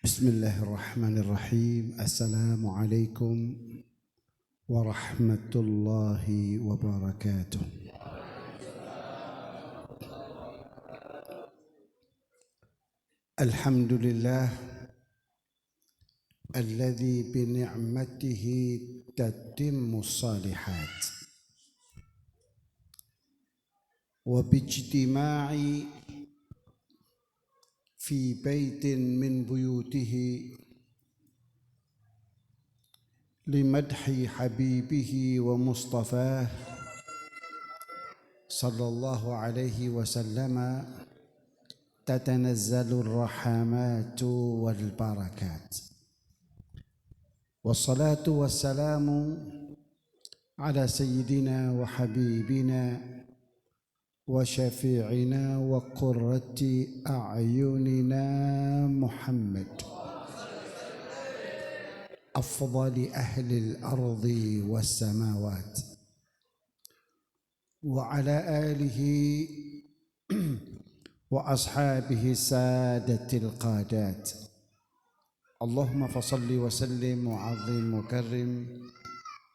Bismillahirrahmanirrahim. Assalamualaikum warahmatullahi wabarakatuh. Alhamdulillah alladzi bi ni'matihi tatimmus salihat wa bi ijtima'i fi baitin min buyutihi limadhi habibihi wa mustafah sallallahu alaihi wasallama tatanazzalu ar-rahamatu wal barakat wassalatu wassalamu ala sayyidina wa habibina وشفيعنا وقرة أعيننا محمد أفضل أهل الأرض والسماوات وعلى آله وأصحابه السادة القادات اللهم فصل وسلم وعظم وكرم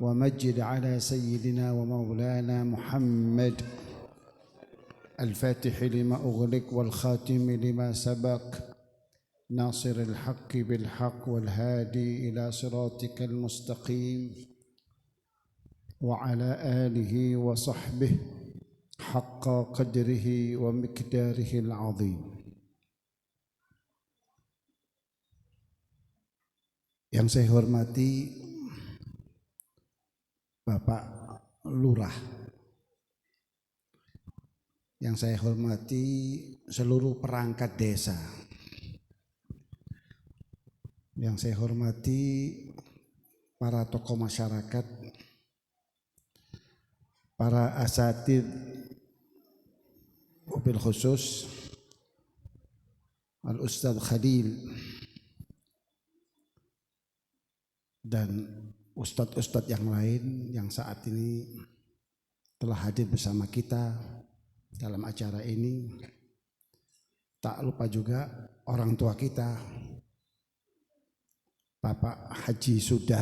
ومجد على سيدنا ومولانا محمد الفاتح لما أغلق والخاتم لما سبق ناصر الحق بالحق والهادي إلى صراطك المستقيم وعلى آله وصحبه حق قدره ومقداره العظيم. Yang saya hormati Bapak Lurah, yang saya hormati seluruh perangkat desa, yang saya hormati para tokoh masyarakat, para asatidz, wabil khusus Al-Ustadz Khalil dan ustadz-ustadz yang lain yang saat ini telah hadir bersama kita dalam acara ini. Tak lupa juga orang tua kita, Bapak Haji Sudar,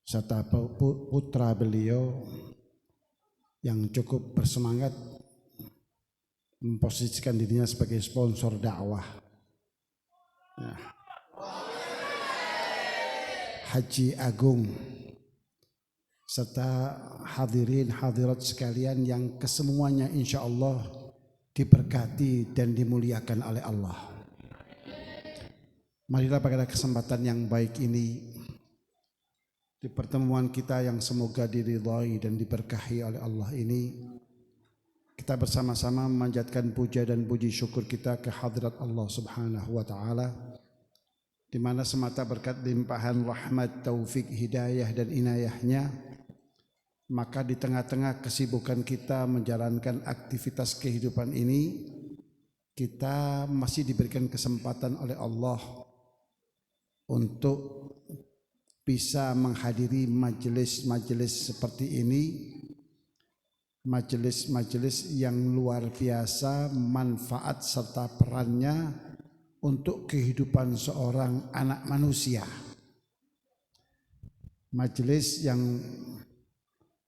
serta putra beliau yang cukup bersemangat memposisikan dirinya sebagai sponsor dakwah, Haji Agung, serta hadirin hadirat sekalian yang kesemuanya insya Allah diberkati dan dimuliakan oleh Allah. Marilah pada kesempatan yang baik ini, di pertemuan kita yang semoga diridhai dan diberkahi oleh Allah ini, kita bersama-sama memanjatkan puja dan puji syukur kita ke hadirat Allah Subhanahu wa taala, di mana semata berkat limpahan rahmat, taufik, hidayah dan inayahnya, maka di tengah-tengah kesibukan kita menjalankan aktivitas kehidupan ini, kita masih diberikan kesempatan oleh Allah untuk bisa menghadiri majelis-majelis seperti ini, majelis-majelis yang luar biasa manfaat serta perannya untuk kehidupan seorang anak manusia. Majelis yang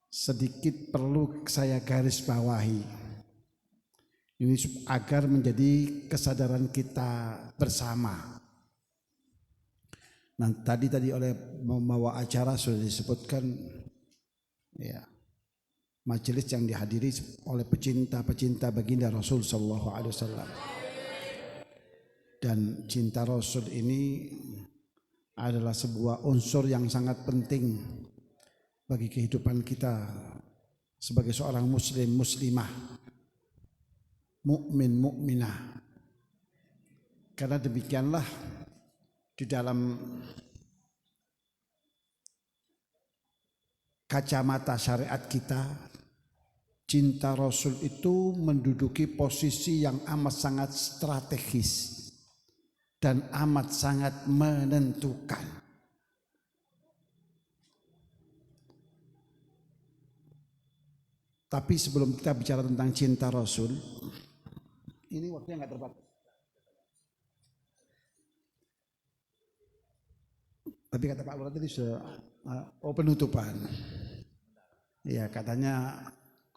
sedikit perlu saya garis bawahi ini agar menjadi kesadaran kita bersama. Nah, tadi oleh membawa acara sudah disebutkan, ya, majelis yang dihadiri oleh pecinta-pecinta baginda Rasul sallallahu alaihi wasallam. Dan cinta Rasul ini adalah sebuah unsur yang sangat penting bagi kehidupan kita sebagai seorang muslim, muslimah, mukmin, mukminah. Karena demikianlah di dalam kacamata syariat kita, cinta Rasul itu menduduki posisi yang amat sangat strategis dan amat sangat menentukan. Tapi sebelum kita bicara tentang cinta Rasul, ini waktunya nggak terbatas. Tapi kata Pak Lurah tadi sudah penutupan. Ya katanya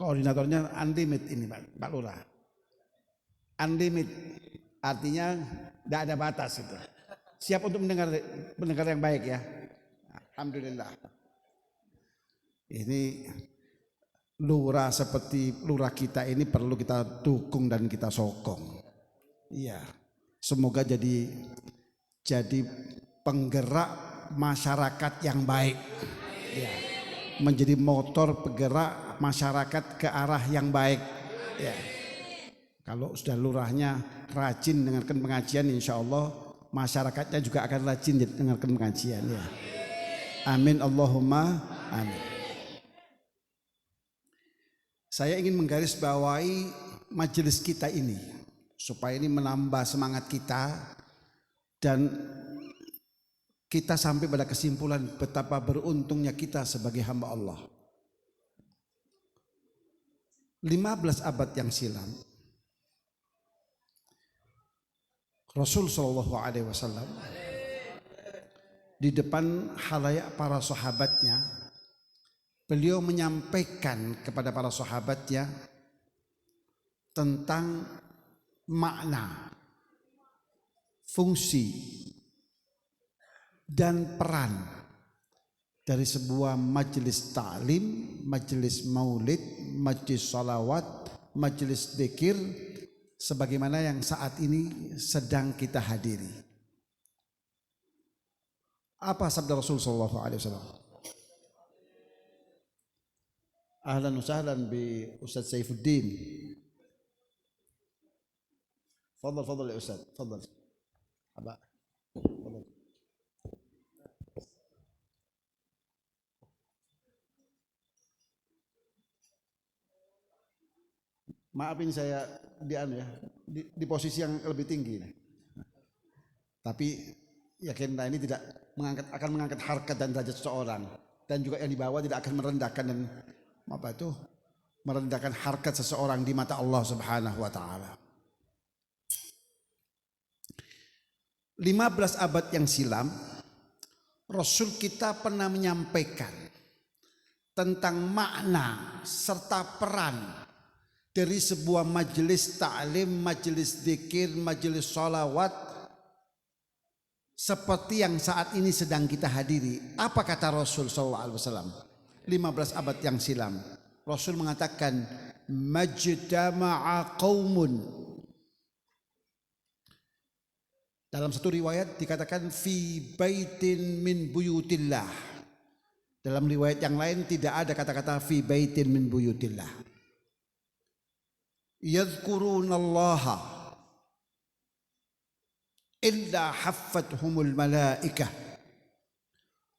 koordinatornya unlimit ini Pak Lurah. Unlimit artinya tidak ada batas itu. Siap untuk mendengar yang baik ya. Alhamdulillah. Ini lurah seperti lurah kita ini perlu kita dukung dan kita sokong. Iya. Semoga jadi penggerak masyarakat yang baik. Ya. Menjadi motor penggerak masyarakat ke arah yang baik. Ya. Kalau sudah lurahnya rajin dengarkan pengajian, insya Allah masyarakatnya juga akan rajin dengarkan pengajian. Ya. Amin Allahumma amin. Saya ingin menggarisbawahi majelis kita ini supaya ini menambah semangat kita dan kita sampai pada kesimpulan betapa beruntungnya kita sebagai hamba Allah. 15 abad yang silam Rasul Shallallahu Alaihi Wasallam di depan khalayak para sahabatnya, beliau menyampaikan kepada para sahabatnya tentang makna, fungsi, dan peran dari sebuah majelis ta'lim, majelis maulid, majelis salawat, majelis dzikir sebagaimana yang saat ini sedang kita hadiri. Apa sabda Rasul sallallahu alaihi wasallam? Ahlan wa sahlan bi Ustaz Saifuddin. Fadhal ya Ustaz, fadhal. Aba. Fadhal. Maafin saya di posisi yang lebih tinggi. Tapi yakin ini tidak akan mengangkat harkat dan derajat seseorang, dan juga yang di bawah tidak akan merendahkan dan merendahkan harkat seseorang di mata Allah Subhanahu wa taala. 15 abad yang silam Rasul kita pernah menyampaikan tentang makna serta peran dari sebuah majelis ta'lim, majelis dzikir, majelis sholawat seperti yang saat ini sedang kita hadiri. Apa kata Rasul SAW 15 abad yang silam? Rasul mengatakan majtama'a qaumun. Dalam satu riwayat dikatakan fi baitin min buyutillah. Dalam riwayat yang lain tidak ada kata-kata fi baitin min buyutillah. Yadhkurunallaha illa haffathumul malaikah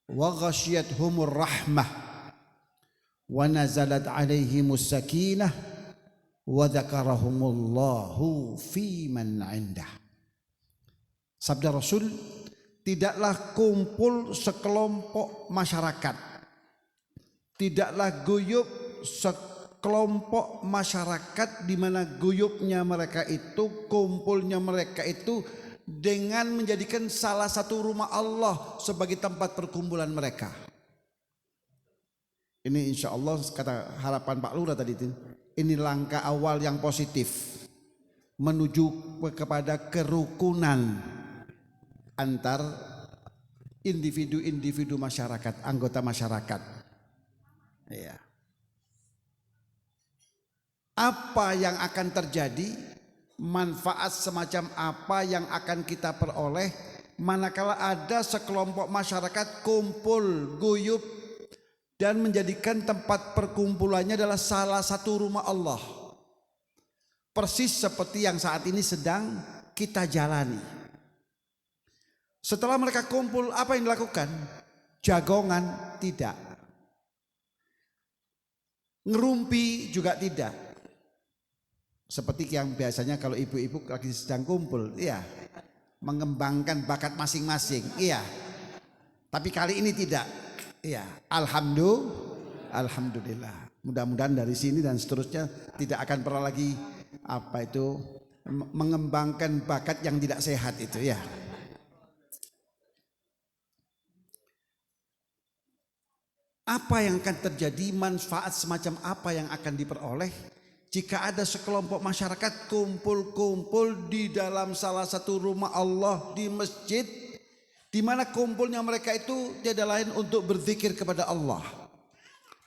wa ghashiyatuhumur rahmah wa nazalat alaihimus sakinah wa dzakarahumullahu fi man 'indah. Sabda Rasul, tidaklah kumpul sekelompok masyarakat, tidaklah guyub kelompok masyarakat di mana guyubnya mereka itu, kumpulnya mereka itu dengan menjadikan salah satu rumah Allah sebagai tempat perkumpulan mereka. Ini insya Allah kata harapan Pak Lurah tadi itu, ini langkah awal yang positif menuju kepada kerukunan antar individu-individu masyarakat, anggota masyarakat. Ya. Apa yang akan terjadi, manfaat semacam apa yang akan kita peroleh manakala ada sekelompok masyarakat kumpul guyub dan menjadikan tempat perkumpulannya adalah salah satu rumah Allah, persis seperti yang saat ini sedang kita jalani. Setelah mereka kumpul, apa yang dilakukan? Jagongan tidak, ngerumpi juga tidak. Seperti yang biasanya kalau ibu-ibu lagi sedang kumpul, iya, mengembangkan bakat masing-masing, iya. Tapi kali ini tidak, iya. Alhamdulillah. Mudah-mudahan dari sini dan seterusnya tidak akan pernah lagi mengembangkan bakat yang tidak sehat itu, ya. Apa yang akan terjadi, manfaat semacam apa yang akan diperoleh jika ada sekelompok masyarakat kumpul-kumpul di dalam salah satu rumah Allah di masjid, di mana kumpulnya mereka itu tiada lain untuk berzikir kepada Allah,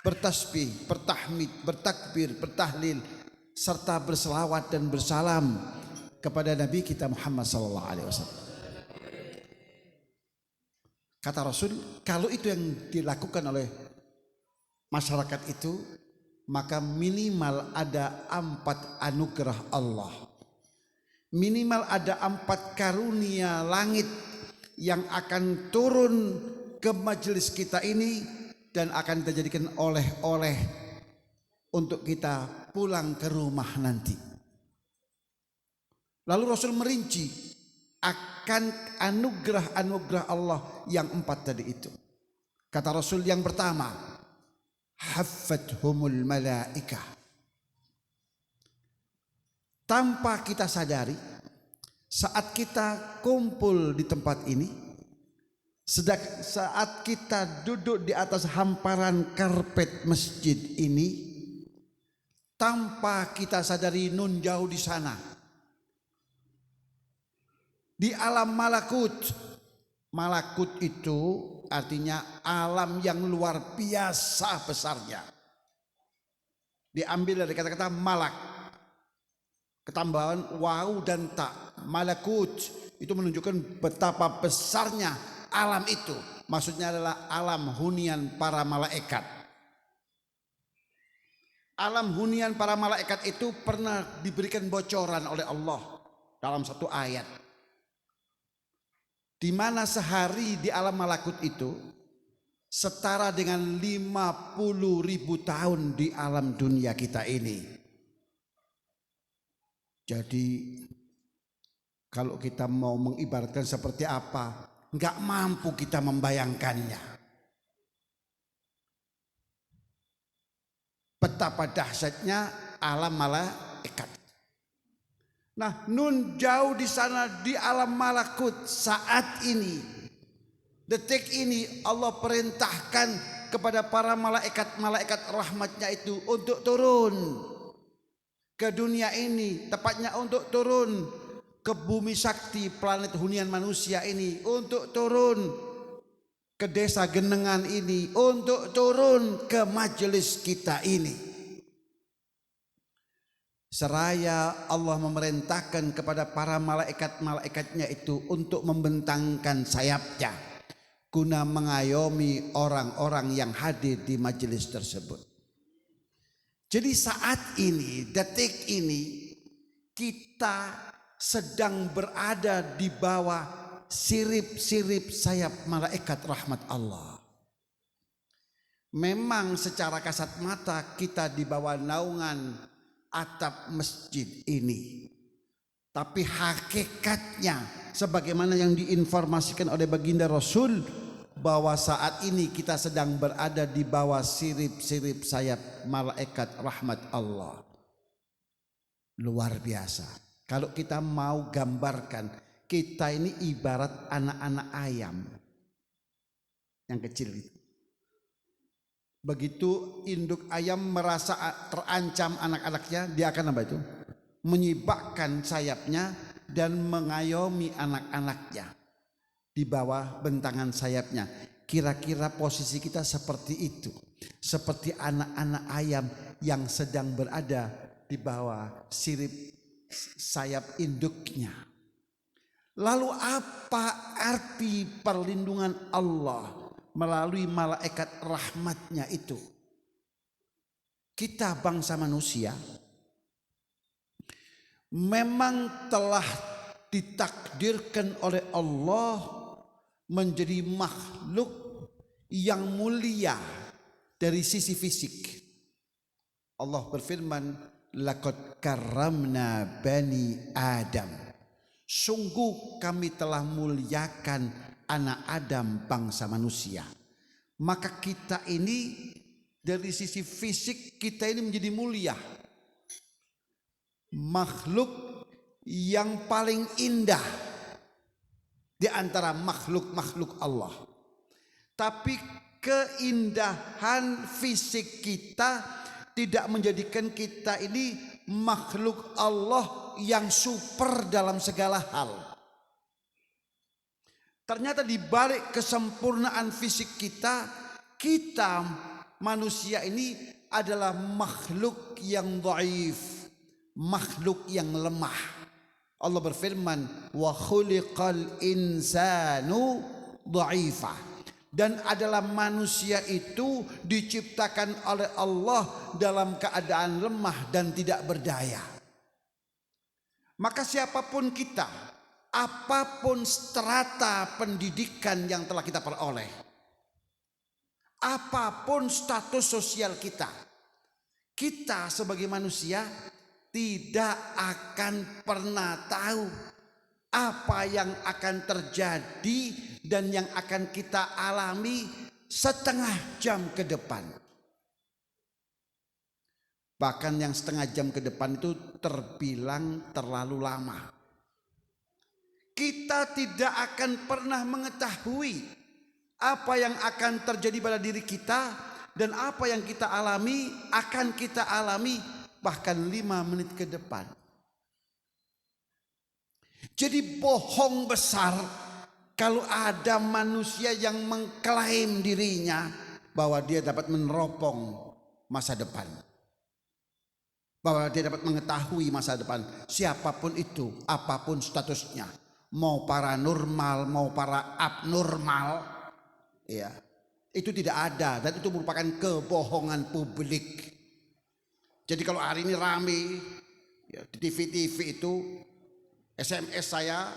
bertasbih, bertahmid, bertakbir, bertahlil, serta berselawat dan bersalam kepada Nabi kita Muhammad sallallahu alaihi wasallam. Kata Rasul, kalau itu yang dilakukan oleh masyarakat itu, maka minimal ada 4 anugerah Allah. Minimal ada 4 karunia langit yang akan turun ke majelis kita ini dan akan dijadikan oleh-oleh untuk kita pulang ke rumah nanti. Lalu Rasul merinci akan anugerah-anugerah Allah yang 4 tadi itu. Kata Rasul, yang pertama, haffathumul malaikah. Tanpa kita sadari, saat kita kumpul di tempat ini, saat kita duduk di atas hamparan karpet masjid ini, tanpa kita sadari nun jauh di sana, di alam malakut. Malakut itu artinya alam yang luar biasa besarnya. Diambil dari kata-kata malak, ketambahan waw dan tak. Malakut itu menunjukkan betapa besarnya alam itu. Maksudnya adalah alam hunian para malaikat. Alam hunian para malaikat itu pernah diberikan bocoran oleh Allah dalam satu ayat, di mana sehari di alam malakut itu setara dengan 50.000 tahun di alam dunia kita ini. Jadi kalau kita mau mengibaratkan seperti apa, nggak mampu kita membayangkannya. Betapa dahsyatnya alam malaikat. Nah, nun jauh di sana di alam malakut saat ini, detik ini Allah perintahkan kepada para malaikat rahmatnya itu untuk turun ke dunia ini, tepatnya untuk turun ke bumi sakti planet hunian manusia ini, untuk turun ke desa Genengan ini, untuk turun ke majelis kita ini. Seraya Allah memerintahkan kepada para malaikat-malaikatnya itu untuk membentangkan sayapnya guna mengayomi orang-orang yang hadir di majelis tersebut. Jadi saat ini, detik ini, kita sedang berada di bawah sirip-sirip sayap malaikat rahmat Allah. Memang secara kasat mata kita di bawah naungan atap masjid ini, tapi hakikatnya sebagaimana yang diinformasikan oleh baginda Rasul, bahwa saat ini kita sedang berada di bawah sirip-sirip sayap malaikat rahmat Allah. Luar biasa. Kalau kita mau gambarkan, kita ini ibarat anak-anak ayam yang kecil itu. Begitu induk ayam merasa terancam anak-anaknya, dia akan apa itu? Menyibakkan sayapnya dan mengayomi anak-anaknya di bawah bentangan sayapnya. Kira-kira posisi kita seperti itu, seperti anak-anak ayam yang sedang berada di bawah sirip sayap induknya. Lalu apa arti perlindungan Allah melalui malaikat rahmatnya itu? Kita bangsa manusia memang telah ditakdirkan oleh Allah menjadi makhluk yang mulia dari sisi fisik. Allah berfirman, laqad karramna bani Adam. Sungguh kami telah muliakan anak Adam, bangsa manusia. Maka kita ini dari sisi fisik kita ini menjadi mulia, makhluk yang paling indah di antara makhluk-makhluk Allah. Tapi keindahan fisik kita tidak menjadikan kita ini makhluk Allah yang super dalam segala hal. Ternyata di balik kesempurnaan fisik kita, kita manusia ini adalah makhluk yang dhaif, makhluk yang lemah. Allah berfirman, wa khuliqal insanu dha'ifa, dan adalah manusia itu diciptakan oleh Allah dalam keadaan lemah dan tidak berdaya. Maka siapapun kita, apapun strata pendidikan yang telah kita peroleh, apapun status sosial kita, kita sebagai manusia tidak akan pernah tahu apa yang akan terjadi dan yang akan kita alami setengah jam ke depan. Bahkan yang setengah jam ke depan itu terbilang terlalu lama. Kita tidak akan pernah mengetahui apa yang akan terjadi pada diri kita, dan apa yang kita alami akan kita alami bahkan 5 menit ke depan. Jadi bohong besar kalau ada manusia yang mengklaim dirinya bahwa dia dapat meneropong masa depan, bahwa dia dapat mengetahui masa depan. Siapapun itu, apapun statusnya, mau paranormal, mau para abnormal, ya, itu tidak ada, dan itu merupakan kebohongan publik. Jadi kalau hari ini rame ya, di TV-TV itu SMS saya,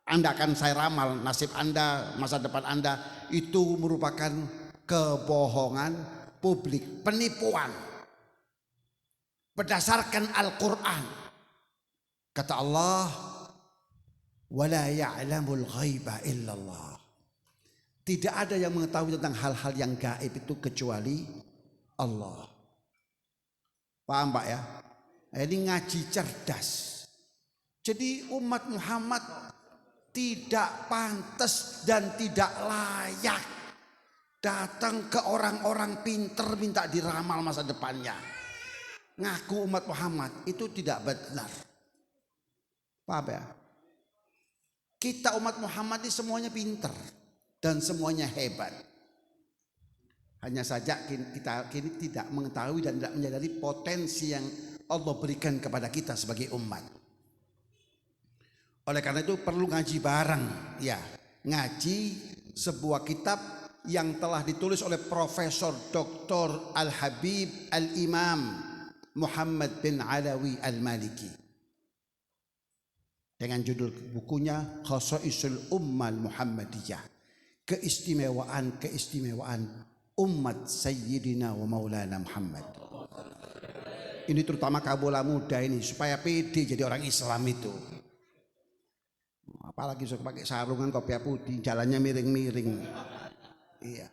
Anda akan saya ramal nasib Anda, masa depan Anda, itu merupakan kebohongan publik, penipuan berdasarkan Al-Quran. Kata Allah, wala ya'lamul ghaiba illallah. Tidak ada yang mengetahui tentang hal-hal yang gaib itu kecuali Allah. Paham Pak ya? Ini ngaji cerdas. Jadi umat Muhammad tidak pantas dan tidak layak datang ke orang-orang pinter minta diramal masa depannya. Ngaku umat Muhammad itu tidak benar. Paham ya? Kita umat Muhammad ini semuanya pinter dan semuanya hebat. Hanya saja kita kini tidak mengetahui dan tidak menyadari potensi yang Allah berikan kepada kita sebagai umat. Oleh karena itu perlu ngaji bareng, ya. Ngaji sebuah kitab yang telah ditulis oleh Profesor Dr. Al-Habib Al-Imam Muhammad bin Alawi Al-Maliki, dengan judul bukunya Khasaisul Ummah Muhammadiyah, keistimewaan umat Sayyidina wa Maulana Muhammad. Ini terutama kabola muda ini supaya pede jadi orang Islam itu. Apalagi suka pakai sarungan kopiah putih, jalannya miring-miring. Iya.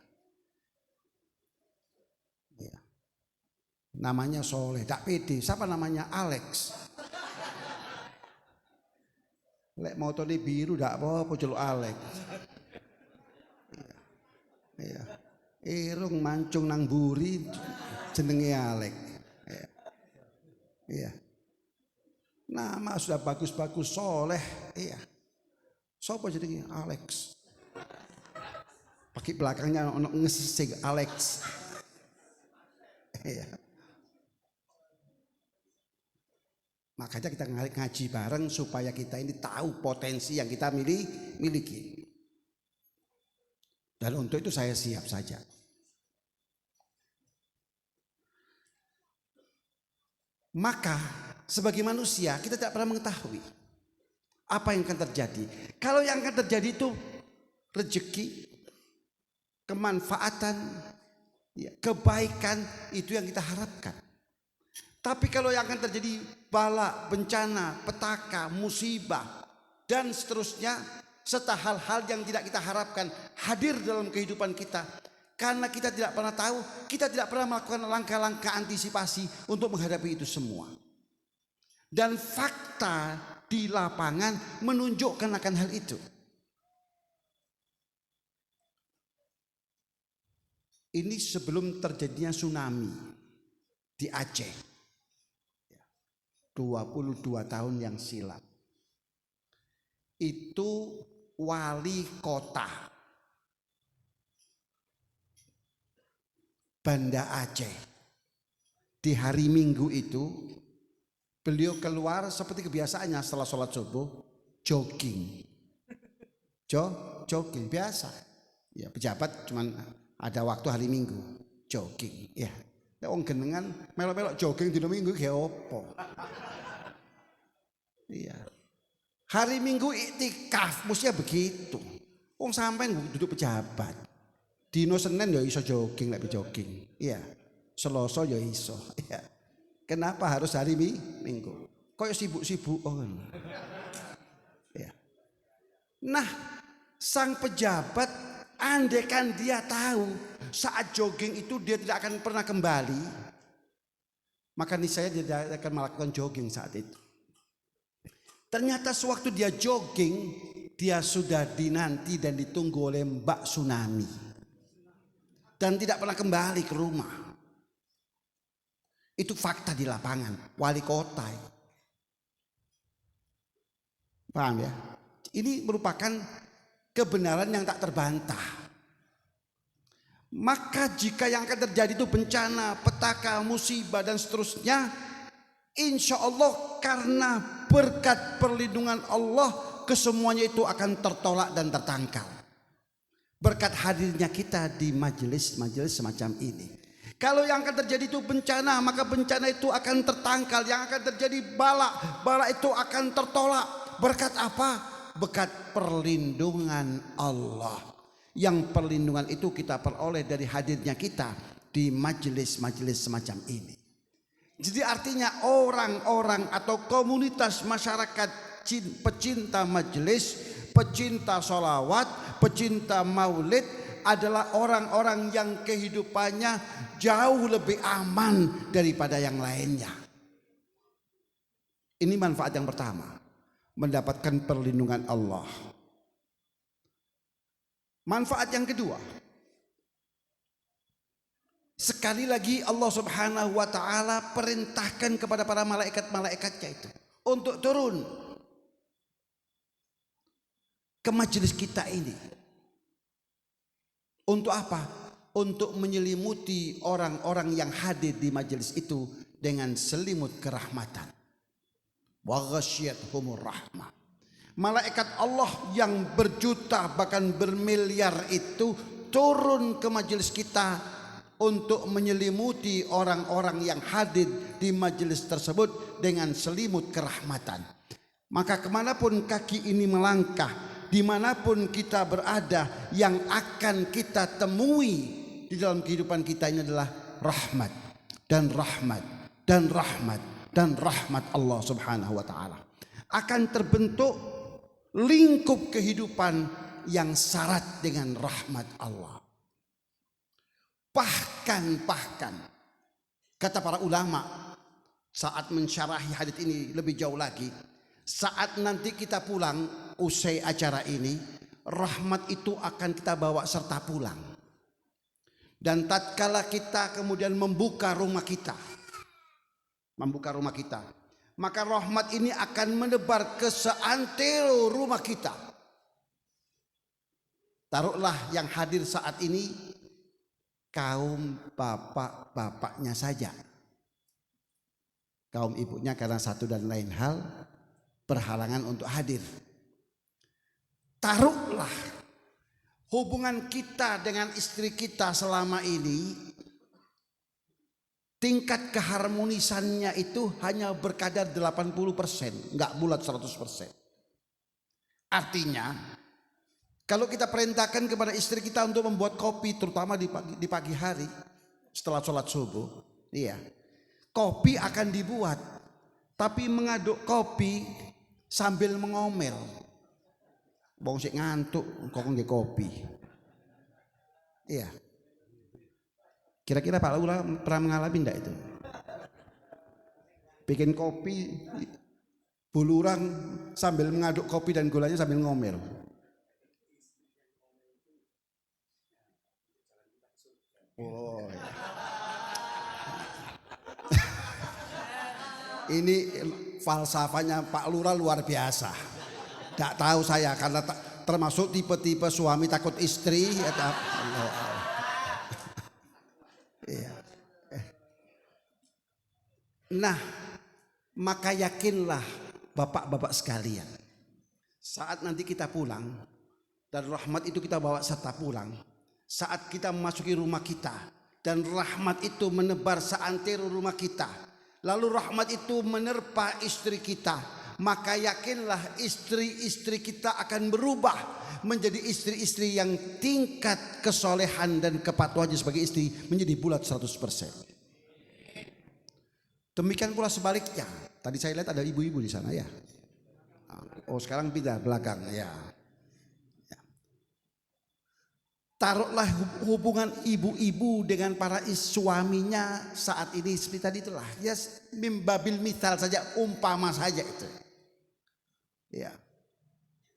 Iya. Namanya soleh, tak pede. Siapa namanya? Alex. Lek motone biru dak apa-apa celuk Alex. Iya. Iya. Irung mancung nang buri jenenge Alex. Iya. Iya. Nama sudah bagus-bagus, soleh. Iya. Sopo jenenge Alex. Pakai belakangnya ono ngesisig Alex. Iya. Makanya kita ngaji bareng supaya kita ini tahu potensi yang kita miliki. Dan untuk itu saya siap saja. Maka sebagai manusia kita tidak pernah mengetahui apa yang akan terjadi. Kalau yang akan terjadi itu rezeki, kemanfaatan, ya, kebaikan, itu yang kita harapkan. Tapi kalau yang akan terjadi bala, bencana, petaka, musibah, dan seterusnya, serta hal-hal yang tidak kita harapkan hadir dalam kehidupan kita, karena kita tidak pernah tahu, kita tidak pernah melakukan langkah-langkah antisipasi untuk menghadapi itu semua. Dan fakta di lapangan menunjukkan akan hal itu. Ini sebelum terjadinya tsunami di Aceh 22 tahun yang silam. Itu wali kota Banda Aceh di hari Minggu itu beliau keluar seperti kebiasaannya setelah sholat subuh jogging. Jogging biasa. Ya pejabat cuman ada waktu hari Minggu jogging. Ya. Wong genengan melok-melok jogging dina Minggu ge opo? Iya. Hari Minggu iktikaf mestinya begitu. Wong sampean duduk pejabat. Dino Senin ya iso jogging lek jogging. Iya. Selasa ya iso. Iya. Kenapa harus hari Minggu? Kok sibuk-sibuk ya. Nah, sang pejabat andaikan dia tahu saat jogging itu dia tidak akan pernah kembali, maka niscaya dia tidak akan melakukan jogging saat itu. Ternyata sewaktu dia jogging, dia sudah dinanti dan ditunggu oleh Mbak Tsunami dan tidak pernah kembali ke rumah. Itu fakta di lapangan, wali kota. Paham ya? Ini merupakan kebenaran yang tak terbantah. Maka jika yang akan terjadi itu bencana, petaka, musibah dan seterusnya, insya Allah karena berkat perlindungan Allah kesemuanya itu akan tertolak dan tertangkal. Berkat hadirnya kita di majelis-majelis semacam ini. Kalau yang akan terjadi itu bencana, maka bencana itu akan tertangkal. Yang akan terjadi bala itu akan tertolak. Berkat apa? Berkat perlindungan Allah. Yang perlindungan itu kita peroleh dari hadirnya kita di majelis-majelis semacam ini. Jadi artinya orang-orang atau komunitas masyarakat pecinta majelis, pecinta sholawat, pecinta maulid adalah orang-orang yang kehidupannya jauh lebih aman daripada yang lainnya. Ini manfaat yang pertama, mendapatkan perlindungan Allah. Manfaat yang kedua, sekali lagi Allah Subhanahu wa ta'ala perintahkan kepada para malaikat-malaikatnya itu untuk turun ke majelis kita ini. Untuk apa? Untuk menyelimuti orang-orang yang hadir di majelis itu dengan selimut kerahmatan. Wa ghasyiyatuhumur rahmah. Malaikat Allah yang berjuta bahkan bermiliar itu turun ke majelis kita untuk menyelimuti orang-orang yang hadir di majelis tersebut dengan selimut kerahmatan. Maka kemanapun kaki ini melangkah, dimanapun kita berada, yang akan kita temui di dalam kehidupan kita ini adalah rahmat dan rahmat dan rahmat dan rahmat Allah Subhanahu wa ta'ala. Akan terbentuk lingkup kehidupan yang syarat dengan rahmat Allah. Bahkan kata para ulama saat mensyarahi hadits ini lebih jauh lagi, saat nanti kita pulang usai acara ini, rahmat itu akan kita bawa serta pulang. Dan tatkala kita kemudian membuka rumah kita, maka rahmat ini akan menebar ke seantero rumah kita. Taruhlah yang hadir saat ini kaum bapak-bapaknya saja. Kaum ibunya karena satu dan lain hal berhalangan untuk hadir. Taruhlah hubungan kita dengan istri kita selama ini, tingkat keharmonisannya itu hanya berkadar 80%, enggak bulat 100%. Artinya, kalau kita perintahkan kepada istri kita untuk membuat kopi, terutama di pagi hari setelah sholat subuh, iya, kopi akan dibuat, tapi mengaduk kopi sambil mengomel. Bong sik ngantuk, kok nggih kopi. Iya. Kira-kira Pak Lula pernah mengalami enggak itu? Bikin kopi buluran sambil mengaduk kopi dan gulanya sambil ngomel. Ini falsafahnya Pak Lurah luar biasa. Tidak tahu saya karena termasuk tipe-tipe suami takut istri atau iya. Nah, maka yakinlah bapak-bapak sekalian, saat nanti kita pulang dan rahmat itu kita bawa serta pulang, saat kita memasuki rumah kita dan rahmat itu menebar seantero rumah kita, lalu rahmat itu menerpa istri kita, maka yakinlah istri-istri kita akan berubah menjadi istri-istri yang tingkat kesolehan dan kepatuhannya sebagai istri menjadi bulat 100%. Demikian pula sebaliknya. Tadi saya lihat ada ibu-ibu di sana ya. Oh sekarang pindah belakang ya. Taruhlah hubungan ibu-ibu dengan para suaminya saat ini seperti tadi itulah. Ya mimbabil misal saja, umpama saja itu. Ya.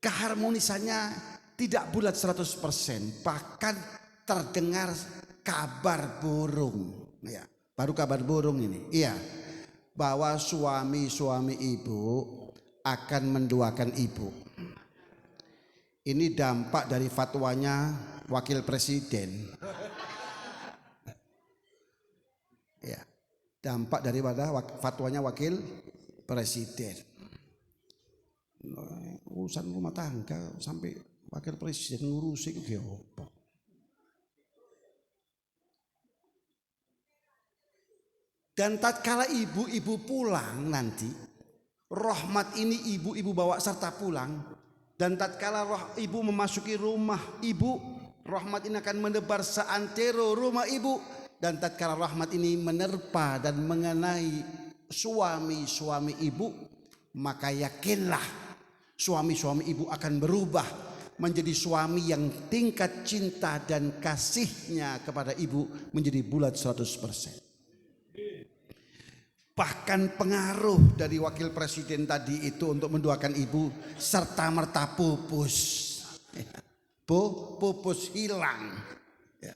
Keharmonisannya tidak bulat 100%, bahkan terdengar kabar burung. Ya, baru kabar burung ini. Iya. Bahwa suami-suami ibu akan menduakan ibu. Ini dampak dari fatwanya wakil presiden. Ya, dampak dari fatwanya wakil presiden. Urusan rumah tangga sampai wakil presiden ngurusi itu apa? Dan tatkala ibu-ibu pulang nanti, rahmat ini ibu-ibu bawa serta pulang. Dan tatkala ibu memasuki rumah ibu, rahmat ini akan menebar seantero rumah ibu. Dan tatkala rahmat ini menerpa dan mengenai suami-suami ibu, maka yakinlah suami-suami ibu akan berubah menjadi suami yang tingkat cinta dan kasihnya kepada ibu menjadi bulat 100%. Bahkan pengaruh dari wakil presiden tadi itu untuk mendoakan ibu serta merta pupus. Pupus hilang. Ya.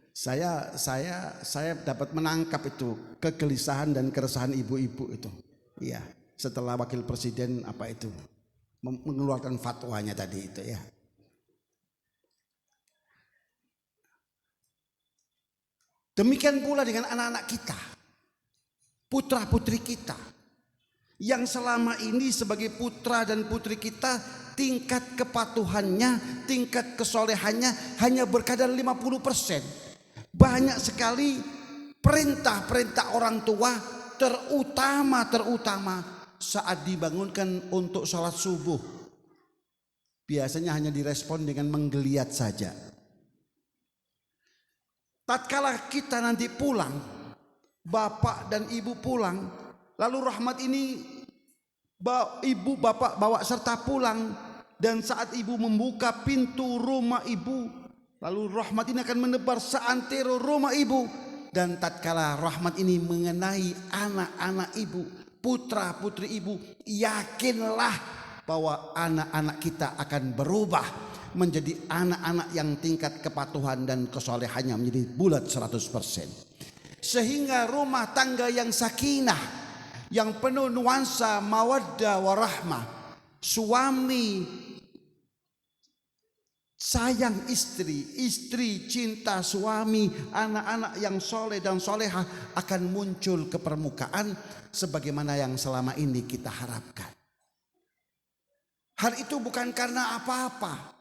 Saya dapat menangkap itu kegelisahan dan keresahan ibu-ibu itu. Iya, setelah wakil presiden apa itu mengeluarkan fatwanya tadi itu ya. Demikian pula dengan anak-anak kita. Putra putri kita yang selama ini sebagai putra dan putri kita tingkat kepatuhannya, tingkat kesolehannya hanya berkadar 50%. Banyak sekali perintah-perintah orang tua terutama saat dibangunkan untuk sholat subuh. Biasanya hanya direspon dengan menggeliat saja. Tatkala kita nanti pulang, bapak dan ibu pulang, lalu rahmat ini ibu bapak bawa serta pulang, dan saat ibu membuka pintu rumah ibu, lalu rahmat ini akan menebar seantero rumah ibu. Dan tatkala rahmat ini mengenai anak-anak ibu, putra putri ibu, yakinlah bahwa anak-anak kita akan berubah menjadi anak-anak yang tingkat kepatuhan dan kesolehannya menjadi bulat 100%. Sehingga rumah tangga yang sakinah, yang penuh nuansa mawaddah warahmah, suami sayang istri, istri cinta suami, anak-anak yang soleh dan soleha akan muncul ke permukaan sebagaimana yang selama ini kita harapkan. Hal itu bukan karena apa-apa,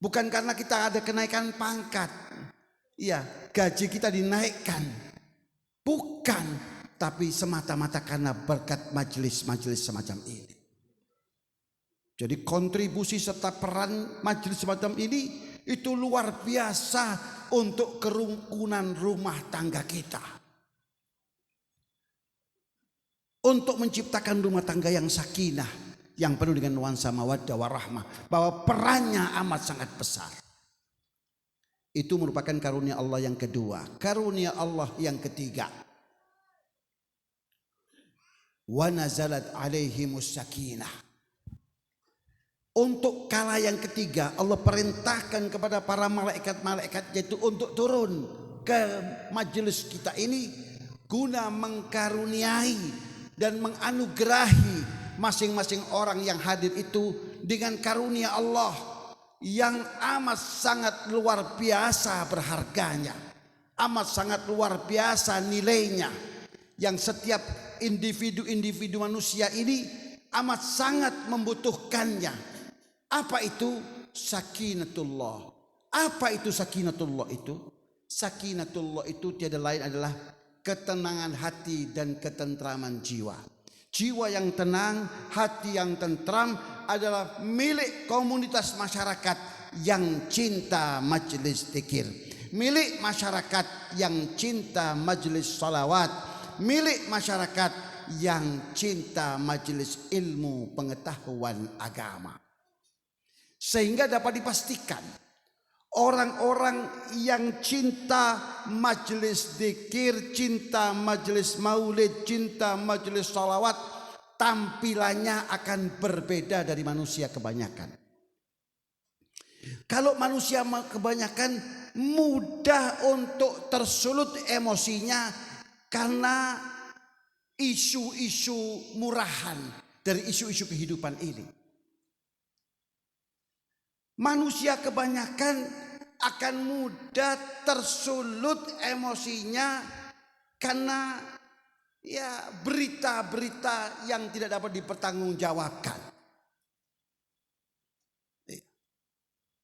bukan karena kita ada kenaikan pangkat, iya, gaji kita dinaikkan. Bukan, tapi semata-mata karena berkat majelis-majelis semacam ini. Jadi kontribusi serta peran majelis semacam ini itu luar biasa untuk kerukunan rumah tangga kita. Untuk menciptakan rumah tangga yang sakinah, yang penuh dengan nuansa mawaddah warahmah, bahwa perannya amat sangat besar. Itu merupakan karunia Allah yang kedua. Karunia Allah yang ketiga, wa nazalat alaihimus sakinah. Untuk kala yang ketiga, Allah perintahkan kepada para malaikat-malaikat yaitu untuk turun ke majelis kita ini guna mengkaruniai dan menganugerahi masing-masing orang yang hadir itu dengan karunia Allah yang amat sangat luar biasa berharganya, amat sangat luar biasa nilainya, yang setiap individu-individu manusia ini amat sangat membutuhkannya. Apa itu? Sakinatullah. Apa itu sakinatullah itu? Sakinatullah itu tiada lain adalah ketenangan hati dan ketentraman jiwa. Jiwa yang tenang, hati yang tentram adalah milik komunitas masyarakat yang cinta majelis zikir, milik masyarakat yang cinta majelis salawat, milik masyarakat yang cinta majelis ilmu pengetahuan agama. Sehingga dapat dipastikan orang-orang yang cinta majelis zikir, cinta majelis maulid, cinta majelis salawat, tampilannya akan berbeda dari manusia kebanyakan. Kalau manusia kebanyakan mudah untuk tersulut emosinya karena isu-isu murahan dari isu-isu kehidupan ini. Manusia kebanyakan akan mudah tersulut emosinya karena ya berita-berita yang tidak dapat dipertanggungjawabkan,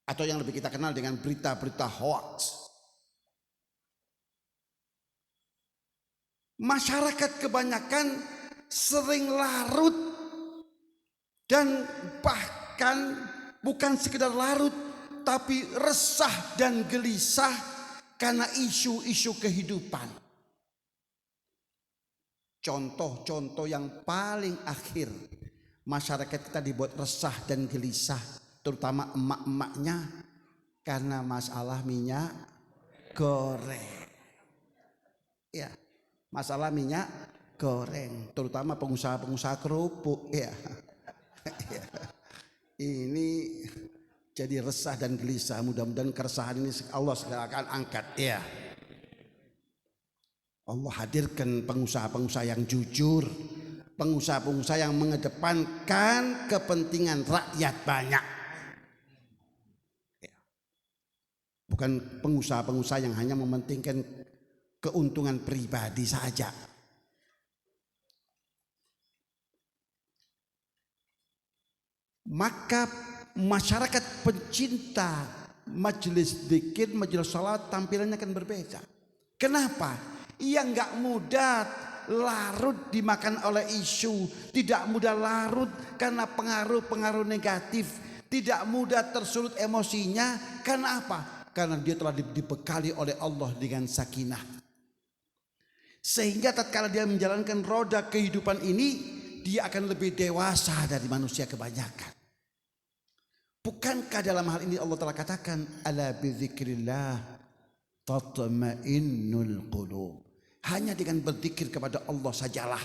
atau yang lebih kita kenal dengan berita-berita hoax. Masyarakat kebanyakan sering larut dan bahkan bukan sekedar larut, tapi resah dan gelisah karena isu-isu kehidupan. Contoh-contoh yang paling akhir, masyarakat kita dibuat resah dan gelisah, terutama emak-emaknya, karena masalah minyak goreng. Ya, masalah minyak goreng, terutama pengusaha-pengusaha kerupuk. Ya. Ini jadi resah dan gelisah. Mudah-mudahan keresahan ini Allah segera akan angkat. Ya, Allah hadirkan pengusaha-pengusaha yang jujur, pengusaha-pengusaha yang mengedepankan kepentingan rakyat banyak. Ya. Bukan pengusaha-pengusaha yang hanya mementingkan keuntungan pribadi saja. Maka masyarakat pencinta majelis zikir, majelis salat tampilannya akan berbeda. Kenapa? Ia enggak mudah larut dimakan oleh isu, tidak mudah larut karena pengaruh-pengaruh negatif, tidak mudah tersulut emosinya. Karena apa? Karena dia telah dibekali oleh Allah dengan sakinah. Sehingga tatkala dia menjalankan roda kehidupan ini, dia akan lebih dewasa dari manusia kebanyakan. Bukankah dalam hal ini Allah telah katakan, ala bizikrillah tatma'innul qulub. Hanya dengan berzikir kepada Allah sajalah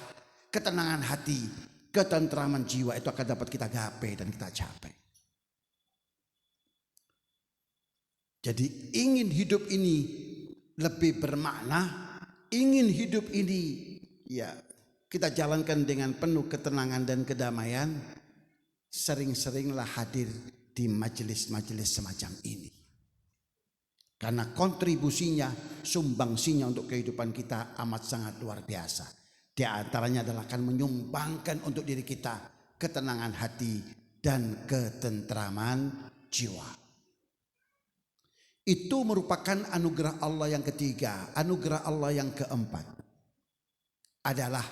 ketenangan hati, ketentraman jiwa itu akan dapat kita gapai dan kita capai. Jadi ingin hidup ini lebih bermakna, ingin hidup ini ya kita jalankan dengan penuh ketenangan dan kedamaian, sering-seringlah hadir di majelis-majelis semacam ini. Karena kontribusinya, sumbangsinya untuk kehidupan kita amat sangat luar biasa. Di antaranya adalah akan menyumbangkan untuk diri kita ketenangan hati dan ketentraman jiwa. Itu merupakan anugerah Allah yang ketiga. Anugerah Allah yang keempat adalah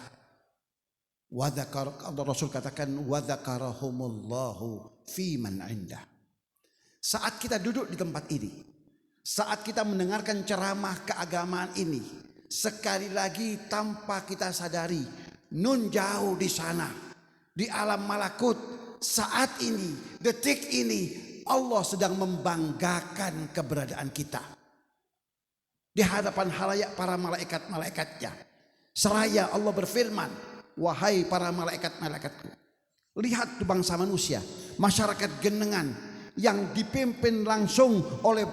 Rasul katakan wadzakarahumullahu fiman indah. Saat kita duduk di tempat ini, saat kita mendengarkan ceramah keagamaan ini, sekali lagi tanpa kita sadari, nun jauh di sana, di alam malakut, saat ini, detik ini, Allah sedang membanggakan keberadaan kita di hadapan halayak para malaikat-malaikatnya. Seraya Allah berfirman, wahai para malaikat-malaikatku, lihat bangsa manusia, masyarakat genengan yang dipimpin langsung oleh